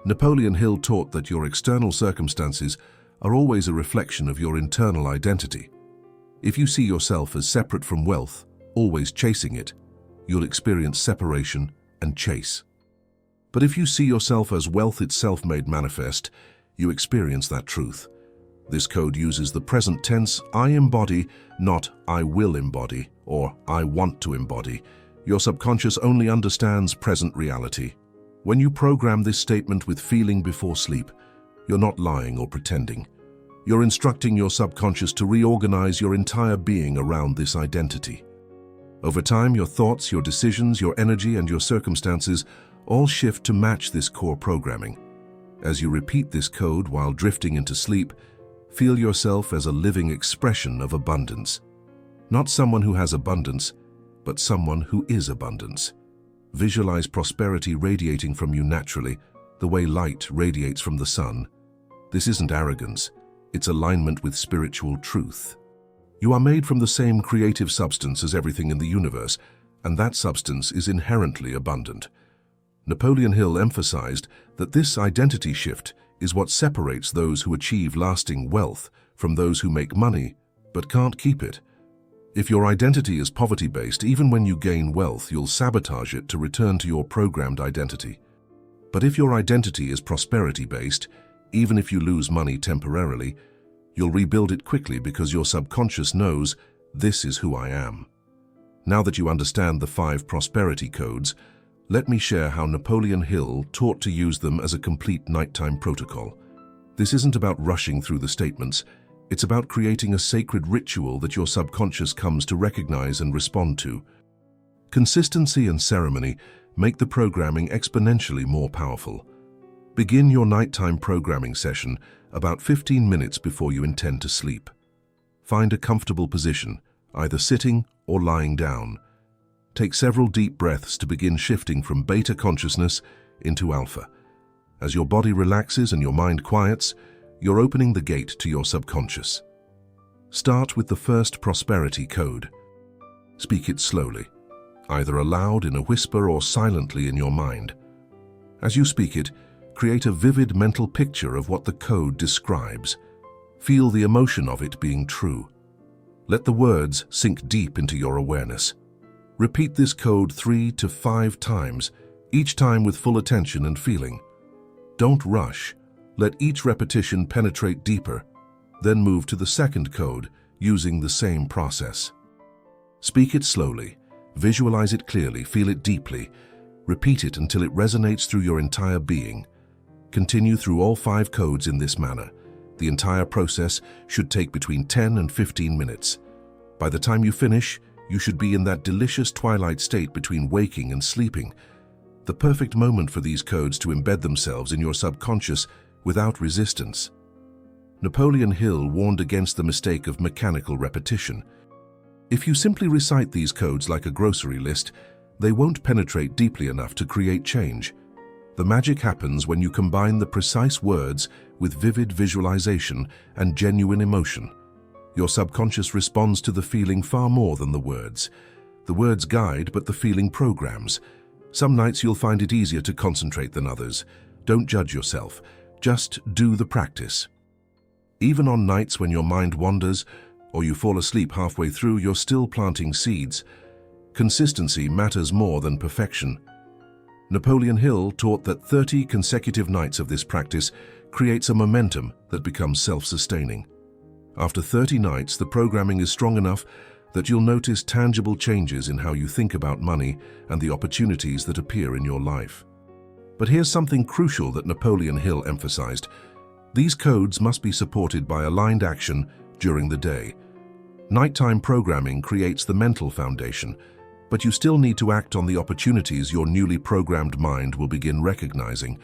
Napoleon Hill taught that your external circumstances are always a reflection of your internal identity. If you see yourself as separate from wealth, always chasing it, you'll experience separation and chase. But if you see yourself as wealth itself made manifest, you experience that truth. This code uses the present tense I embody, not I will embody or I want to embody. Your subconscious only understands present reality. When you program this statement with feeling before sleep, you're not lying or pretending. You're instructing your subconscious to reorganize your entire being around this identity. Over time, your thoughts, your decisions, your energy, and your circumstances all shift to match this core programming. As you repeat this code while drifting into sleep, feel yourself as a living expression of abundance. Not someone who has abundance, but someone who is abundance. Visualize prosperity radiating from you naturally, the way light radiates from the sun. This isn't arrogance, it's alignment with spiritual truth. You are made from the same creative substance as everything in the universe, and that substance is inherently abundant. Napoleon Hill emphasized that this identity shift is what separates those who achieve lasting wealth from those who make money but can't keep it. If your identity is poverty-based, even when you gain wealth, you'll sabotage it to return to your programmed identity. But if your identity is prosperity-based, even if you lose money temporarily, you'll rebuild it quickly because your subconscious knows, this is who I am. Now that you understand the 5 prosperity codes, let me share how Napoleon Hill taught to use them as a complete nighttime protocol. This isn't about rushing through the statements. It's about creating a sacred ritual that your subconscious comes to recognize and respond to. Consistency and ceremony make the programming exponentially more powerful. Begin your nighttime programming session about 15 minutes before you intend to sleep. Find a comfortable position, either sitting or lying down. Take several deep breaths to begin shifting from beta consciousness into alpha. As your body relaxes and your mind quiets, you're opening the gate to your subconscious. Start with the first prosperity code. Speak it slowly, either aloud in a whisper or silently in your mind. As you speak it, create a vivid mental picture of what the code describes. Feel the emotion of it being true. Let the words sink deep into your awareness. Repeat this code 3 to 5 times, each time with full attention and feeling. Don't rush. Let each repetition penetrate deeper, then move to the second code using the same process. Speak it slowly, visualize it clearly, feel it deeply. Repeat it until it resonates through your entire being. Continue through all 5 codes in this manner. The entire process should take between 10 and 15 minutes. By the time you finish, you should be in that delicious twilight state between waking and sleeping. The perfect moment for these codes to embed themselves in your subconscious without resistance. Napoleon Hill warned against the mistake of mechanical repetition. If you simply recite these codes like a grocery list, they won't penetrate deeply enough to create change. The magic happens when you combine the precise words with vivid visualization and genuine emotion. Your subconscious responds to the feeling far more than the words. The words guide, but the feeling programs. Some nights you'll find it easier to concentrate than others. Don't judge yourself. Just do the practice. Even on nights when your mind wanders or you fall asleep halfway through, you're still planting seeds. Consistency matters more than perfection. Napoleon Hill taught that 30 consecutive nights of this practice creates a momentum that becomes self-sustaining. After 30 nights, the programming is strong enough that you'll notice tangible changes in how you think about money and the opportunities that appear in your life. But here's something crucial that Napoleon Hill emphasized. These codes must be supported by aligned action during the day. Nighttime programming creates the mental foundation, but you still need to act on the opportunities your newly programmed mind will begin recognizing.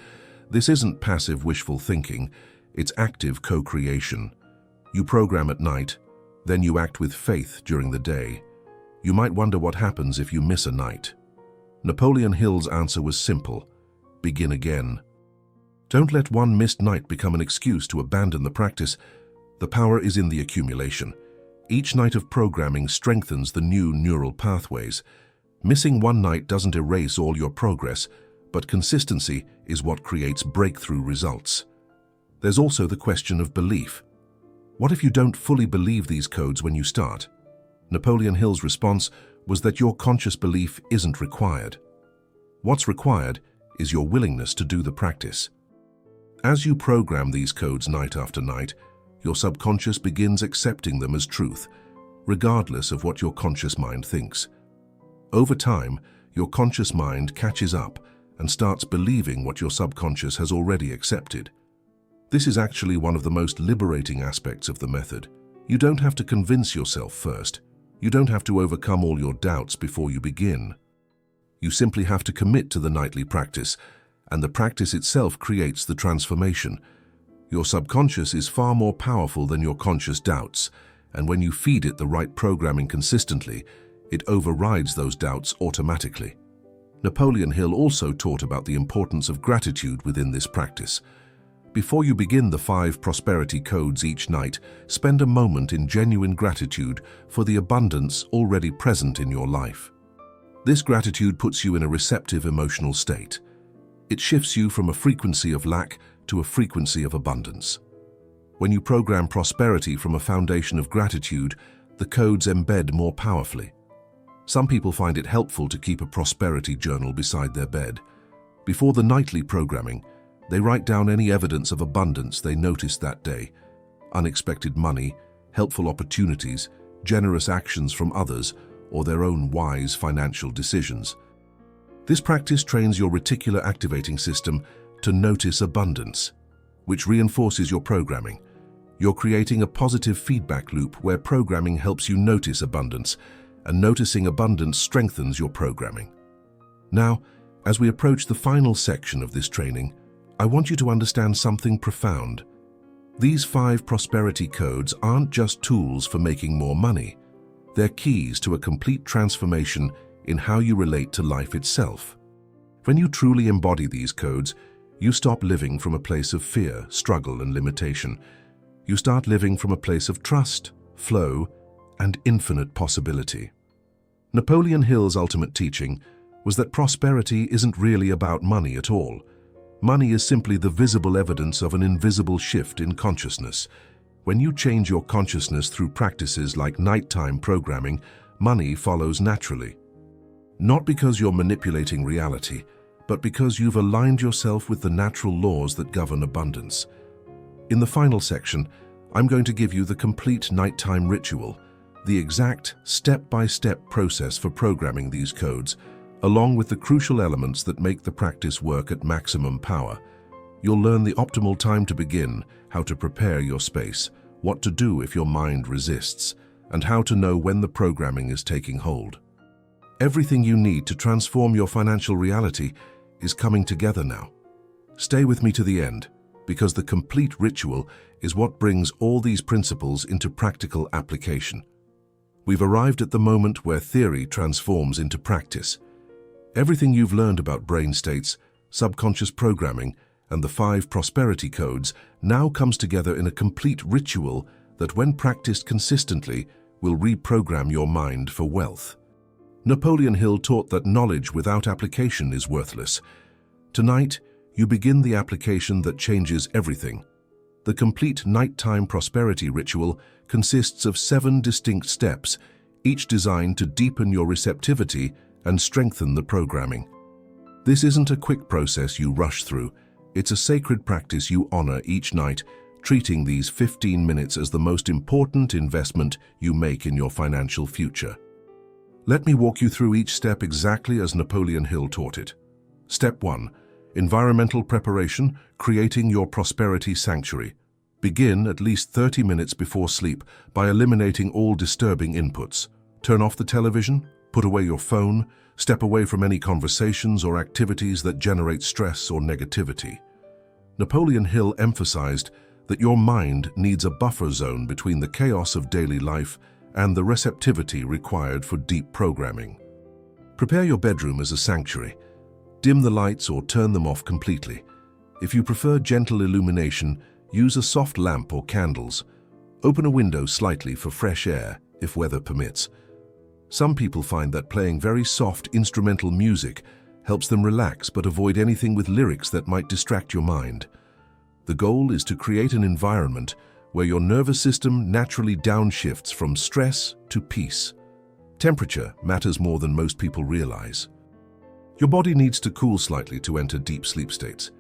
This isn't passive wishful thinking, it's active co-creation. You program at night, then you act with faith during the day. You might wonder what happens if you miss a night. Napoleon Hill's answer was simple: begin again. Don't let one missed night become an excuse to abandon the practice. The power is in the accumulation. Each night of programming strengthens the new neural pathways. Missing one night doesn't erase all your progress, but consistency is what creates breakthrough results. There's also the question of belief. What if you don't fully believe these codes when you start? Napoleon Hill's response was that your conscious belief isn't required. What's required is your willingness to do the practice. As you program these codes night after night, your subconscious begins accepting them as truth, regardless of what your conscious mind thinks. Over time, your conscious mind catches up and starts believing what your subconscious has already accepted. This is actually one of the most liberating aspects of the method. You don't have to convince yourself first. You don't have to overcome all your doubts before you begin. You simply have to commit to the nightly practice, and the practice itself creates the transformation. Your subconscious is far more powerful than your conscious doubts, and when you feed it the right programming consistently, it overrides those doubts automatically. Napoleon Hill also taught about the importance of gratitude within this practice. Before you begin the 5 prosperity codes each night, spend a moment in genuine gratitude for the abundance already present in your life. This gratitude puts you in a receptive emotional state. It shifts you from a frequency of lack to a frequency of abundance. When you program prosperity from a foundation of gratitude, the codes embed more powerfully. Some people find it helpful to keep a prosperity journal beside their bed. Before the nightly programming, they write down any evidence of abundance they noticed that day: unexpected money, helpful opportunities, generous actions from others, or their own wise financial decisions. This practice trains your reticular activating system to notice abundance, which reinforces your programming. You're creating a positive feedback loop where programming helps you notice abundance, and noticing abundance strengthens your programming. Now, as we approach the final section of this training, I want you to understand something profound. These 5 prosperity codes aren't just tools for making more money. They're keys to a complete transformation in how you relate to life itself. When you truly embody these codes, you stop living from a place of fear, struggle, and limitation. You start living from a place of trust, flow, and infinite possibility. Napoleon Hill's ultimate teaching was that prosperity isn't really about money at all. Money is simply the visible evidence of an invisible shift in consciousness. When you change your consciousness through practices like nighttime programming, money follows naturally. Not because you're manipulating reality, but because you've aligned yourself with the natural laws that govern abundance. In the final section, I'm going to give you the complete nighttime ritual, the exact step-by-step process for programming these codes, along with the crucial elements that make the practice work at maximum power. You'll learn the optimal time to begin, how to prepare your space, what to do if your mind resists, and how to know when the programming is taking hold. Everything you need to transform your financial reality is coming together now. Stay with me to the end, because the complete ritual is what brings all these principles into practical application. We've arrived at the moment where theory transforms into practice. Everything you've learned about brain states, subconscious programming, and the 5 prosperity codes now comes together in a complete ritual that, when practiced consistently, will reprogram your mind for wealth. Napoleon Hill taught that knowledge without application is worthless. Tonight, you begin the application that changes everything. The complete nighttime prosperity ritual consists of 7 distinct steps, each designed to deepen your receptivity and strengthen the programming. This isn't a quick process you rush through. It's a sacred practice you honor each night, treating these 15 minutes as the most important investment you make in your financial future. Let me walk you through each step exactly as Napoleon Hill taught it. Step 1. Environmental preparation, creating your prosperity sanctuary. Begin at least 30 minutes before sleep by eliminating all disturbing inputs. Turn off the television, put away your phone, step away from any conversations or activities that generate stress or negativity. Napoleon Hill emphasized that your mind needs a buffer zone between the chaos of daily life and the receptivity required for deep programming. Prepare your bedroom as a sanctuary. Dim the lights or turn them off completely. If you prefer gentle illumination, use a soft lamp or candles. Open a window slightly for fresh air, if weather permits. Some people find that playing very soft instrumental music helps them relax but avoid anything with lyrics that might distract your mind. The goal is to create an environment where your nervous system naturally downshifts from stress to peace. Temperature matters more than most people realize. Your body needs to cool slightly to enter deep sleep states.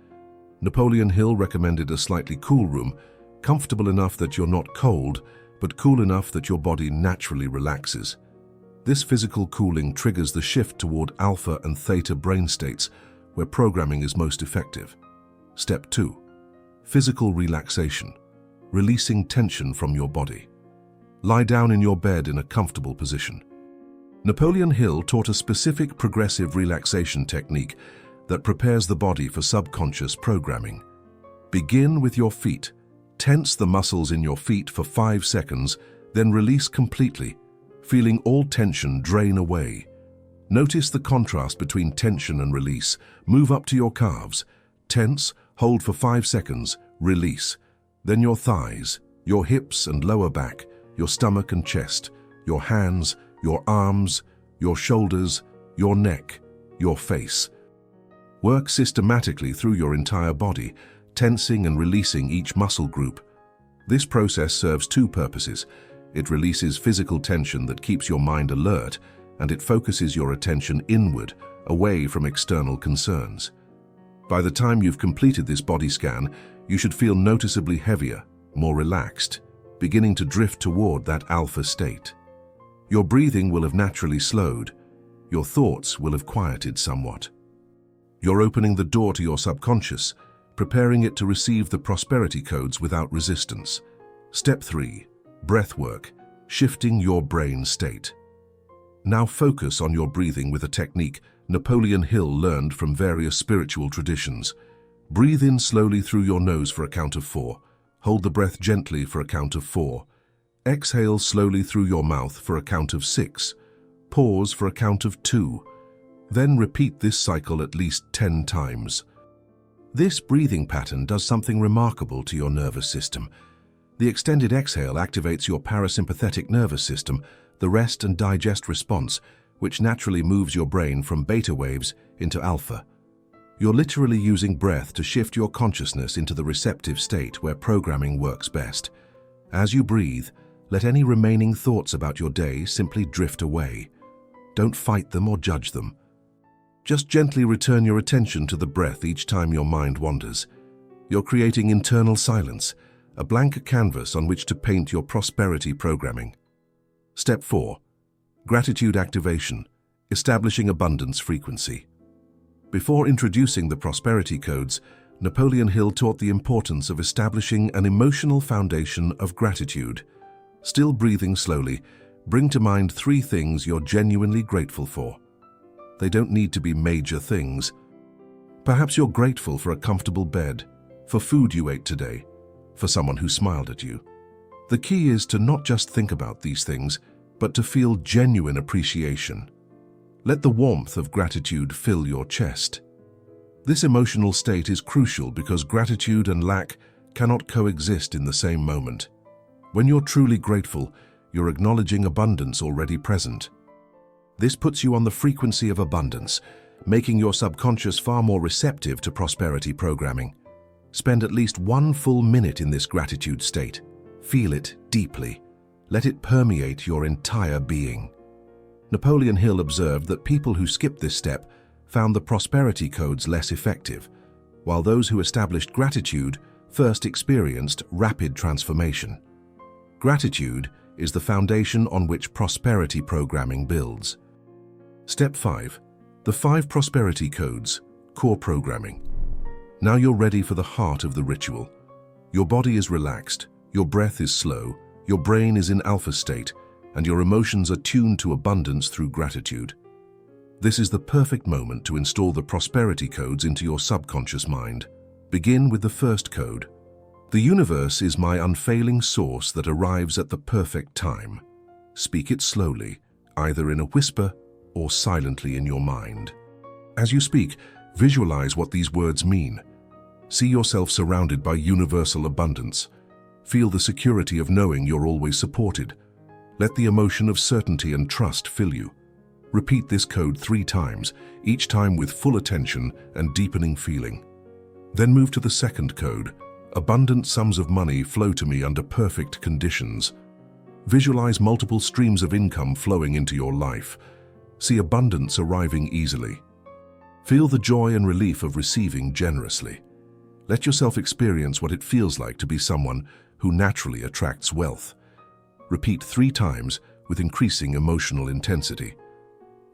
Napoleon Hill recommended a slightly cool room, comfortable enough that you're not cold, but cool enough that your body naturally relaxes. This physical cooling triggers the shift toward alpha and theta brain states, where programming is most effective. Step 2. Physical relaxation. Releasing tension from your body. Lie down in your bed in a comfortable position. Napoleon Hill taught a specific progressive relaxation technique that prepares the body for subconscious programming. Begin with your feet. Tense the muscles in your feet for 5 seconds, then release completely, feeling all tension drain away. Notice the contrast between tension and release. Move up to your calves. Tense, hold for 5 seconds, release. Then your thighs, your hips and lower back, your stomach and chest, your hands, your arms, your shoulders, your neck, your face. Work systematically through your entire body, tensing and releasing each muscle group. This process serves 2 purposes. It releases physical tension that keeps your mind alert, and it focuses your attention inward, away from external concerns. By the time you've completed this body scan, you should feel noticeably heavier, more relaxed, beginning to drift toward that alpha state. Your breathing will have naturally slowed. Your thoughts will have quieted somewhat. You're opening the door to your subconscious, preparing it to receive the prosperity codes without resistance. Step 3. Breath work, shifting your brain state. Now focus on your breathing with a technique Napoleon Hill learned from various spiritual traditions. Breathe in slowly through your nose for a count of 4. Hold the breath gently for a count of 4. Exhale slowly through your mouth for a count of 6. Pause for a count of 2. Then repeat this cycle at least 10 times. This breathing pattern does something remarkable to your nervous system. The extended exhale activates your parasympathetic nervous system, the rest and digest response, which naturally moves your brain from beta waves into alpha. You're literally using breath to shift your consciousness into the receptive state where programming works best. As you breathe, let any remaining thoughts about your day simply drift away. Don't fight them or judge them. Just gently return your attention to the breath each time your mind wanders. You're creating internal silence, a blank canvas on which to paint your prosperity programming. Step 4. Gratitude activation, establishing abundance frequency. Before introducing the prosperity codes, Napoleon Hill taught the importance of establishing an emotional foundation of gratitude. Still breathing slowly, bring to mind 3 things you're genuinely grateful for. They don't need to be major things. Perhaps you're grateful for a comfortable bed, for food you ate today, for someone who smiled at you. The key is to not just think about these things, but to feel genuine appreciation. Let the warmth of gratitude fill your chest. This emotional state is crucial because gratitude and lack cannot coexist in the same moment. When you're truly grateful, you're acknowledging abundance already present. This puts you on the frequency of abundance, making your subconscious far more receptive to prosperity programming. Spend at least 1 full minute in this gratitude state. Feel it deeply. Let it permeate your entire being. Napoleon Hill observed that people who skipped this step found the prosperity codes less effective, while those who established gratitude first experienced rapid transformation. Gratitude is the foundation on which prosperity programming builds. Step 5. The 5 prosperity codes, core programming. Now you're ready for the heart of the ritual. Your body is relaxed, your breath is slow, your brain is in alpha state, and your emotions are tuned to abundance through gratitude. This is the perfect moment to install the prosperity codes into your subconscious mind. Begin with the first code. The universe is my unfailing source that arrives at the perfect time. Speak it slowly, either in a whisper or silently in your mind. As you speak, visualize what these words mean. See yourself surrounded by universal abundance. Feel the security of knowing you're always supported. Let the emotion of certainty and trust fill you. Repeat this code 3 times, each time with full attention and deepening feeling. Then move to the second code. Abundant sums of money flow to me under perfect conditions. Visualize multiple streams of income flowing into your life. See abundance arriving easily. Feel the joy and relief of receiving generously. Let yourself experience what it feels like to be someone who naturally attracts wealth. Repeat 3 times with increasing emotional intensity.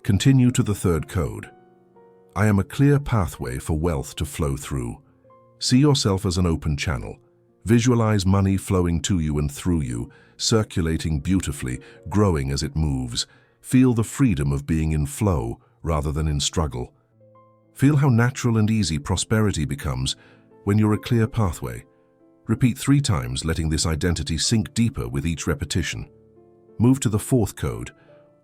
Continue to the third code. I am a clear pathway for wealth to flow through. See yourself as an open channel. Visualize money flowing to you and through you, circulating beautifully, growing as it moves. Feel the freedom of being in flow rather than in struggle. Feel how natural and easy prosperity becomes when you're a clear pathway. Repeat 3 times, letting this identity sink deeper with each repetition. Move to the fourth code.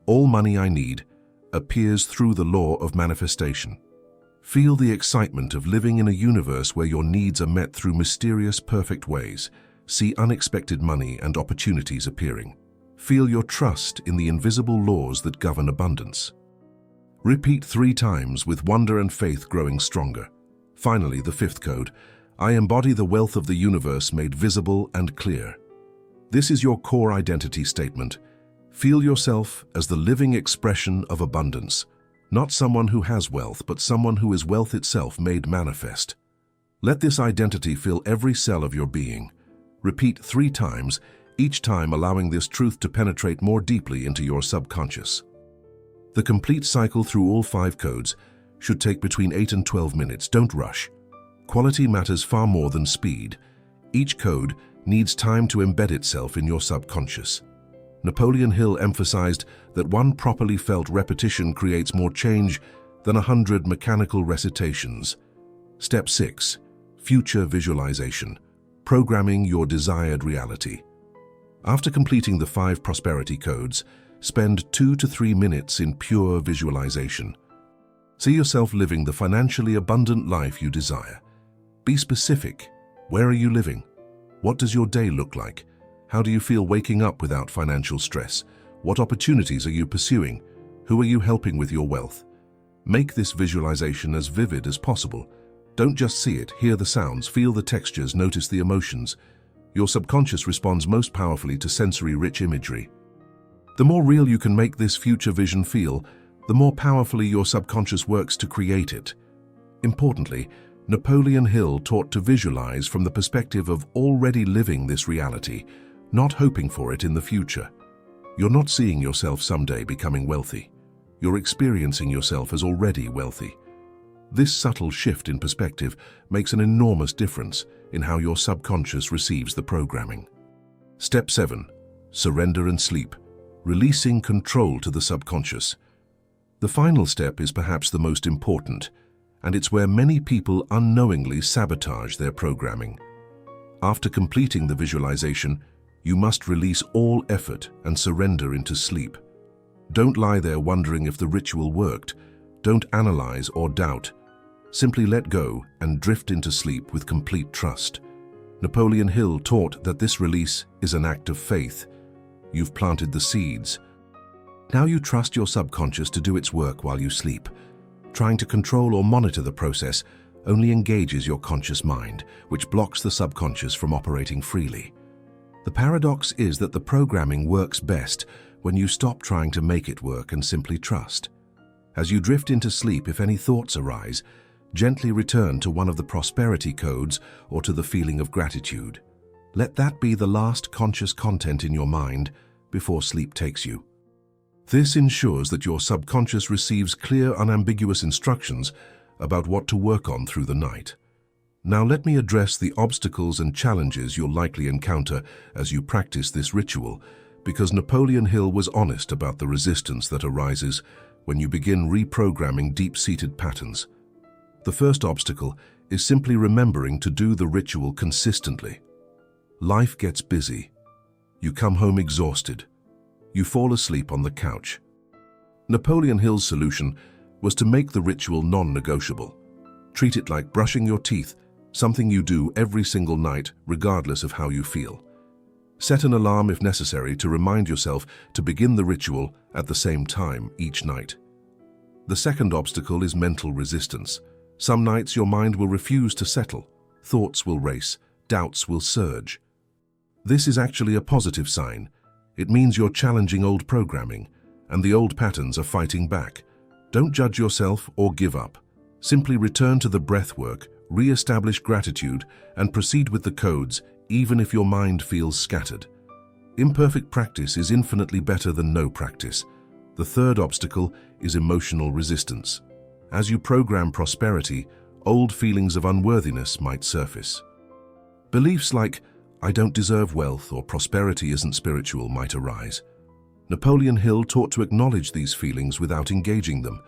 All money I need appears through the law of manifestation. Feel the excitement of living in a universe where your needs are met through mysterious, perfect ways. See unexpected money and opportunities appearing. Feel your trust in the invisible laws that govern abundance. Repeat 3 times with wonder and faith growing stronger. Finally, the fifth code. I embody the wealth of the universe made visible and clear. This is your core identity statement. Feel yourself as the living expression of abundance. Not someone who has wealth, but someone who is wealth itself made manifest. Let this identity fill every cell of your being. Repeat 3 times, each time allowing this truth to penetrate more deeply into your subconscious. The complete cycle through all 5 codes should take between 8 and 12 minutes. Don't rush. Quality matters far more than speed. Each code needs time to embed itself in your subconscious. Napoleon Hill emphasized that one properly felt repetition creates more change than 100 mechanical recitations. Step 6. Future visualization. Programming your desired reality. After completing the 5 prosperity codes, spend 2 to 3 minutes in pure visualization. See yourself living the financially abundant life you desire. Be specific. Where are you living? What does your day look like? How do you feel waking up without financial stress? What opportunities are you pursuing? Who are you helping with your wealth? Make this visualization as vivid as possible. Don't just see it, hear the sounds, feel the textures, notice the emotions. Your subconscious responds most powerfully to sensory-rich imagery. The more real you can make this future vision feel, the more powerfully your subconscious works to create it. Importantly, Napoleon Hill taught to visualize from the perspective of already living this reality, not hoping for it in the future. You're not seeing yourself someday becoming wealthy. You're experiencing yourself as already wealthy. This subtle shift in perspective makes an enormous difference in how your subconscious receives the programming. Step 7. Surrender and sleep. Releasing control to the subconscious. The final step is perhaps the most important, and it's where many people unknowingly sabotage their programming. After completing the visualization, you must release all effort and surrender into sleep. Don't lie there wondering if the ritual worked. Don't analyze or doubt. Simply let go and drift into sleep with complete trust. Napoleon Hill taught that this release is an act of faith. You've planted the seeds. Now you trust your subconscious to do its work while you sleep. Trying to control or monitor the process only engages your conscious mind, which blocks the subconscious from operating freely. The paradox is that the programming works best when you stop trying to make it work and simply trust. As you drift into sleep, if any thoughts arise, gently return to one of the prosperity codes or to the feeling of gratitude. Let that be the last conscious content in your mind before sleep takes you. This ensures that your subconscious receives clear, unambiguous instructions about what to work on through the night. Now let me address the obstacles and challenges you'll likely encounter as you practice this ritual, because Napoleon Hill was honest about the resistance that arises when you begin reprogramming deep-seated patterns. The first obstacle is simply remembering to do the ritual consistently. Life gets busy. You come home exhausted. You fall asleep on the couch. Napoleon Hill's solution was to make the ritual non-negotiable. Treat it like brushing your teeth, something you do every single night regardless of how you feel. Set an alarm if necessary to remind yourself to begin the ritual at the same time each night. The second obstacle is mental resistance. Some nights your mind will refuse to settle. Thoughts will race, doubts will surge. This is actually a positive sign. It means you're challenging old programming, and the old patterns are fighting back. Don't judge yourself or give up. Simply return to the breath work, re-establish gratitude, and proceed with the codes, even if your mind feels scattered. Imperfect practice is infinitely better than no practice. The third obstacle is emotional resistance. As you program prosperity, old feelings of unworthiness might surface. Beliefs like, "I don't deserve wealth" or "prosperity isn't spiritual" might arise. Napoleon Hill taught to acknowledge these feelings without engaging them.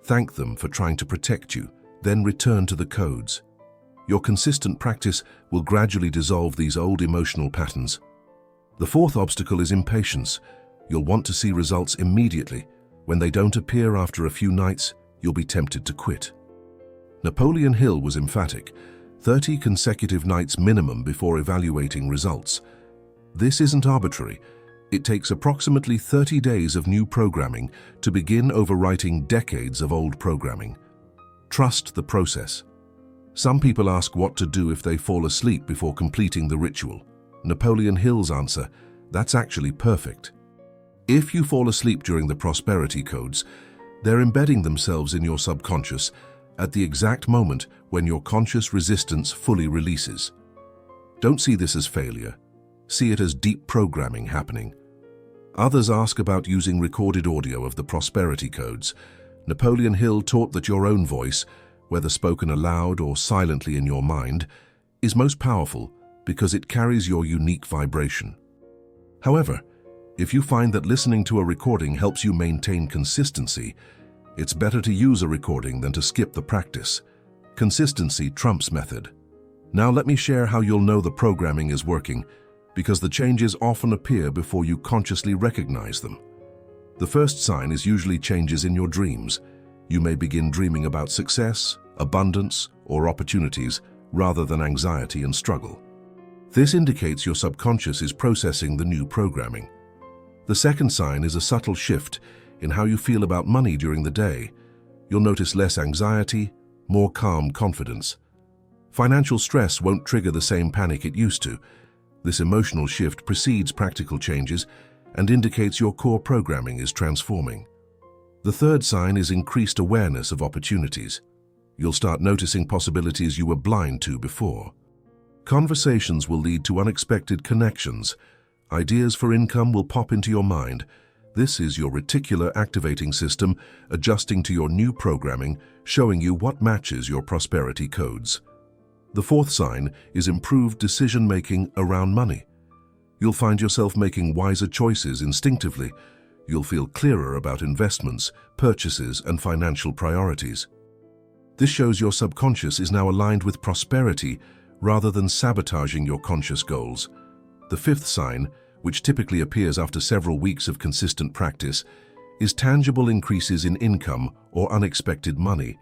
Thank them for trying to protect you, then return to the codes. Your consistent practice will gradually dissolve these old emotional patterns. The fourth obstacle is impatience. You'll want to see results immediately. When they don't appear after a few nights, you'll be tempted to quit. Napoleon Hill was emphatic: 30 consecutive nights minimum before evaluating results. This isn't arbitrary. It takes approximately 30 days of new programming to begin overwriting decades of old programming. Trust the process. Some people ask what to do if they fall asleep before completing the ritual. Napoleon Hill's answer: that's actually perfect. If you fall asleep during the prosperity codes, they're embedding themselves in your subconscious at the exact moment when your conscious resistance fully releases. Don't see this as failure. See it as deep programming happening. Others ask about using recorded audio of the prosperity codes. Napoleon Hill taught that your own voice, whether spoken aloud or silently in your mind, is most powerful because it carries your unique vibration. However, if you find that listening to a recording helps you maintain consistency, it's better to use a recording than to skip the practice. Consistency trumps method. Now let me share how you'll know the programming is working, because the changes often appear before you consciously recognize them. The first sign is usually changes in your dreams. You may begin dreaming about success, abundance, or opportunities rather than anxiety and struggle. This indicates your subconscious is processing the new programming. The second sign is a subtle shift in how you feel about money during the day. You'll notice less anxiety, more calm confidence. Financial stress won't trigger the same panic it used to. This emotional shift precedes practical changes and indicates your core programming is transforming. The third sign is increased awareness of opportunities. You'll start noticing possibilities you were blind to before. Conversations will lead to unexpected connections. Ideas for income will pop into your mind. This is your reticular activating system adjusting to your new programming, showing you what matches your prosperity codes. The fourth sign is improved decision-making around money. You'll find yourself making wiser choices instinctively. You'll feel clearer about investments, purchases, and financial priorities. This shows your subconscious is now aligned with prosperity rather than sabotaging your conscious goals. The fifth sign, which typically appears after several weeks of consistent practice, is tangible increases in income or unexpected money.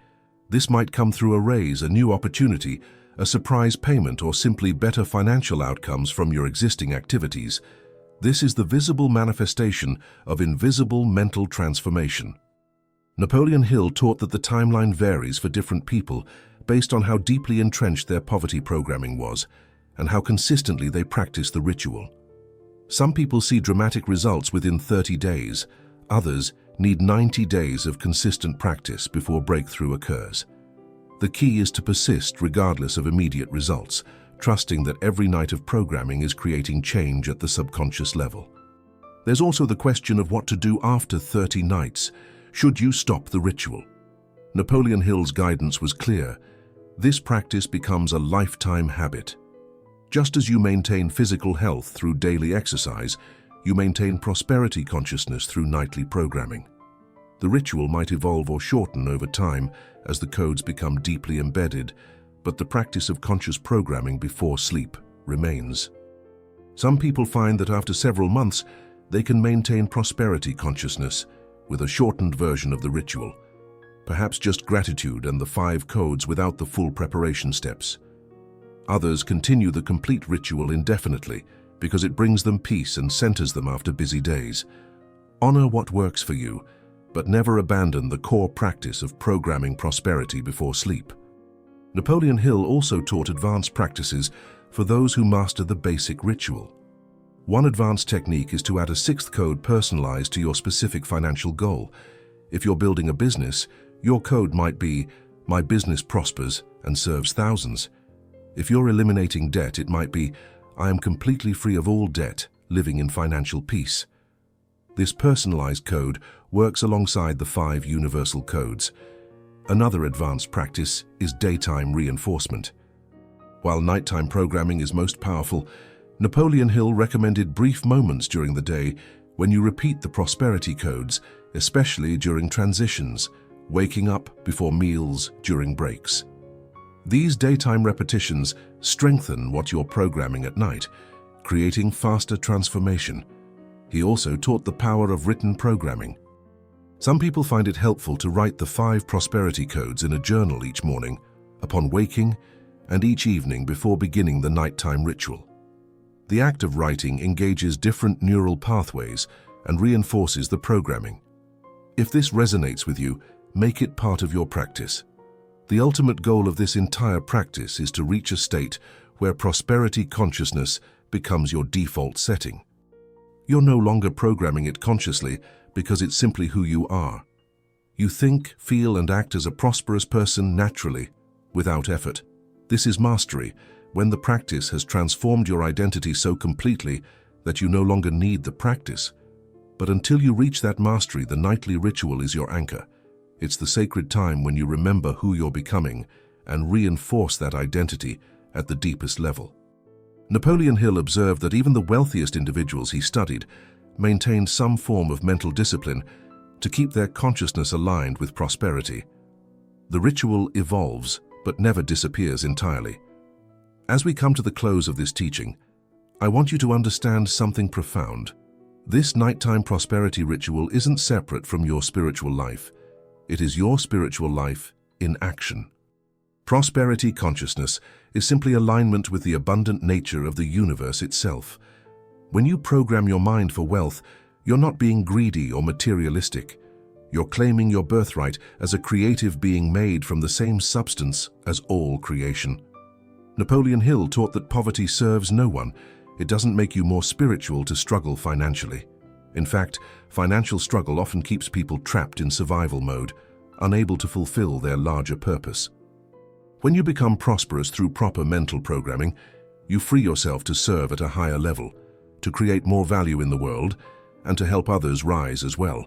This might come through a raise, a new opportunity, a surprise payment, or simply better financial outcomes from your existing activities. This is the visible manifestation of invisible mental transformation. Napoleon Hill taught that the timeline varies for different people based on how deeply entrenched their poverty programming was and how consistently they practice the ritual. Some people see dramatic results within 30 days. Others need 90 days of consistent practice before breakthrough occurs. The key is to persist regardless of immediate results, trusting that every night of programming is creating change at the subconscious level. There's also the question of what to do after 30 nights. Should you stop the ritual? Napoleon Hill's guidance was clear. This practice becomes a lifetime habit. Just as you maintain physical health through daily exercise, you maintain prosperity consciousness through nightly programming. The ritual might evolve or shorten over time as the codes become deeply embedded, but the practice of conscious programming before sleep remains. Some people find that after several months, they can maintain prosperity consciousness with a shortened version of the ritual, perhaps just gratitude and the 5 codes without the full preparation steps. Others continue the complete ritual indefinitely because it brings them peace and centers them after busy days. Honor what works for you, but never abandon the core practice of programming prosperity before sleep. Napoleon Hill also taught advanced practices for those who master the basic ritual. One advanced technique is to add a sixth code personalized to your specific financial goal. If you're building a business, your code might be, "My business prospers and serves thousands." If you're eliminating debt, it might be, "I am completely free of all debt, living in financial peace." This personalized code works alongside the 5 universal codes. Another advanced practice is daytime reinforcement. While nighttime programming is most powerful, Napoleon Hill recommended brief moments during the day when you repeat the prosperity codes, especially during transitions, waking up, before meals, during breaks. These daytime repetitions strengthen what you're programming at night, creating faster transformation. He also taught the power of written programming. Some people find it helpful to write the 5 prosperity codes in a journal each morning, upon waking, and each evening before beginning the nighttime ritual. The act of writing engages different neural pathways and reinforces the programming. If this resonates with you, make it part of your practice. The ultimate goal of this entire practice is to reach a state where prosperity consciousness becomes your default setting. You're no longer programming it consciously because it's simply who you are. You think, feel, and act as a prosperous person naturally, without effort. This is mastery, when the practice has transformed your identity so completely that you no longer need the practice. But until you reach that mastery, the nightly ritual is your anchor. It's the sacred time when you remember who you're becoming and reinforce that identity at the deepest level. Napoleon Hill observed that even the wealthiest individuals he studied maintained some form of mental discipline to keep their consciousness aligned with prosperity. The ritual evolves, but never disappears entirely. As we come to the close of this teaching, I want you to understand something profound. This nighttime prosperity ritual isn't separate from your spiritual life. It is your spiritual life in action. Prosperity consciousness is simply alignment with the abundant nature of the universe itself. When you program your mind for wealth, you're not being greedy or materialistic. You're claiming your birthright as a creative being made from the same substance as all creation. Napoleon Hill taught that poverty serves no one. It doesn't make you more spiritual to struggle financially. In fact, financial struggle often keeps people trapped in survival mode, unable to fulfill their larger purpose. When you become prosperous through proper mental programming, you free yourself to serve at a higher level, to create more value in the world, and to help others rise as well.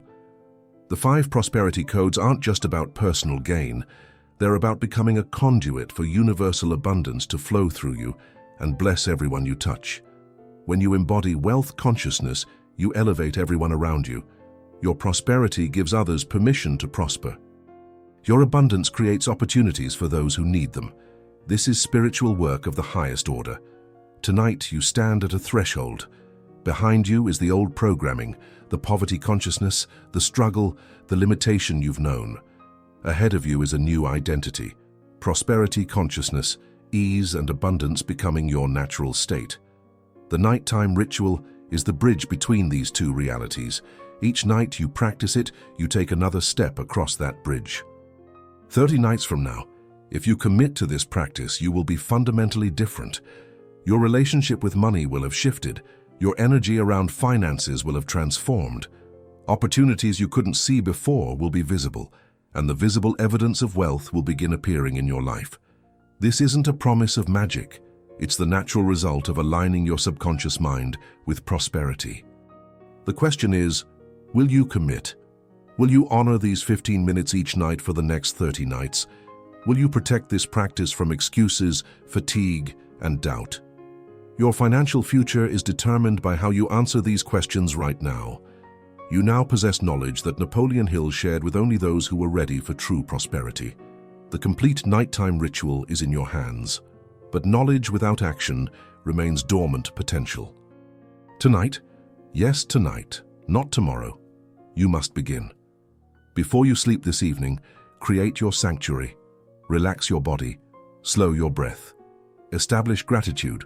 The 5 prosperity codes aren't just about personal gain. They're about becoming a conduit for universal abundance to flow through you and bless everyone you touch. When you embody wealth consciousness, you elevate everyone around you. Your prosperity gives others permission to prosper. Your abundance creates opportunities for those who need them. This is spiritual work of the highest order. Tonight, you stand at a threshold. Behind you is the old programming, the poverty consciousness, the struggle, the limitation you've known. Ahead of you is a new identity, prosperity consciousness, ease and abundance becoming your natural state. The nighttime ritual is the bridge between these two realities. Each night you practice it, you take another step across that bridge. 30 nights from now, if you commit to this practice, you will be fundamentally different. Your relationship with money will have shifted. Your energy around finances will have transformed. Opportunities you couldn't see before will be visible, and the visible evidence of wealth will begin appearing in your life. This isn't a promise of magic. It's the natural result of aligning your subconscious mind with prosperity. The question is, will you commit? Will you honor these 15 minutes each night for the next 30 nights? Will you protect this practice from excuses, fatigue, and doubt? Your financial future is determined by how you answer these questions right now. You now possess knowledge that Napoleon Hill shared with only those who were ready for true prosperity. The complete nighttime ritual is in your hands, but knowledge without action remains dormant potential. Tonight, yes, tonight, not tomorrow, you must begin. Before you sleep this evening, create your sanctuary, relax your body, slow your breath. Establish gratitude.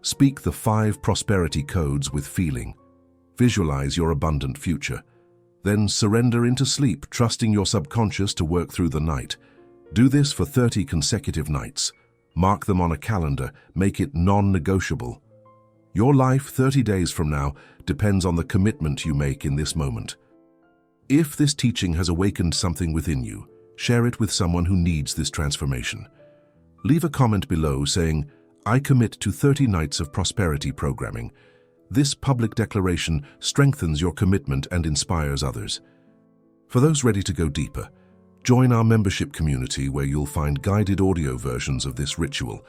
Speak the 5 prosperity codes with feeling. Visualize your abundant future. Then surrender into sleep, trusting your subconscious to work through the night. Do this for 30 consecutive nights. Mark them on a calendar. Make it non-negotiable. Your life 30 days from now depends on the commitment you make in this moment. If this teaching has awakened something within you, share it with someone who needs this transformation. Leave a comment below saying, "I commit to 30 nights of prosperity programming." This public declaration strengthens your commitment and inspires others. For those ready to go deeper, join our membership community where you'll find guided audio versions of this ritual,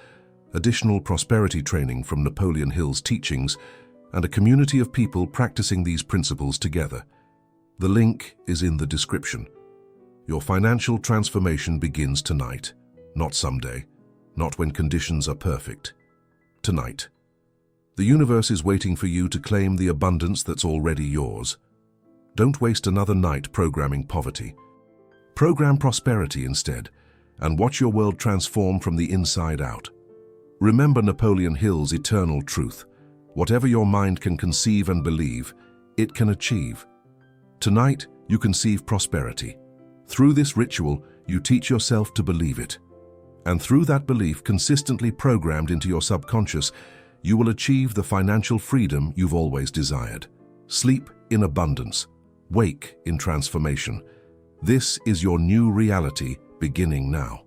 additional prosperity training from Napoleon Hill's teachings, and a community of people practicing these principles together. The link is in the description. Your financial transformation begins tonight, not someday, not when conditions are perfect. Tonight. The universe is waiting for you to claim the abundance that's already yours. Don't waste another night programming poverty. Program prosperity instead, and watch your world transform from the inside out. Remember Napoleon Hill's eternal truth. Whatever your mind can conceive and believe, it can achieve. Tonight, you conceive prosperity. Through this ritual, you teach yourself to believe it. And through that belief consistently programmed into your subconscious, you will achieve the financial freedom you've always desired. Sleep in abundance. Wake in transformation. This is your new reality beginning now.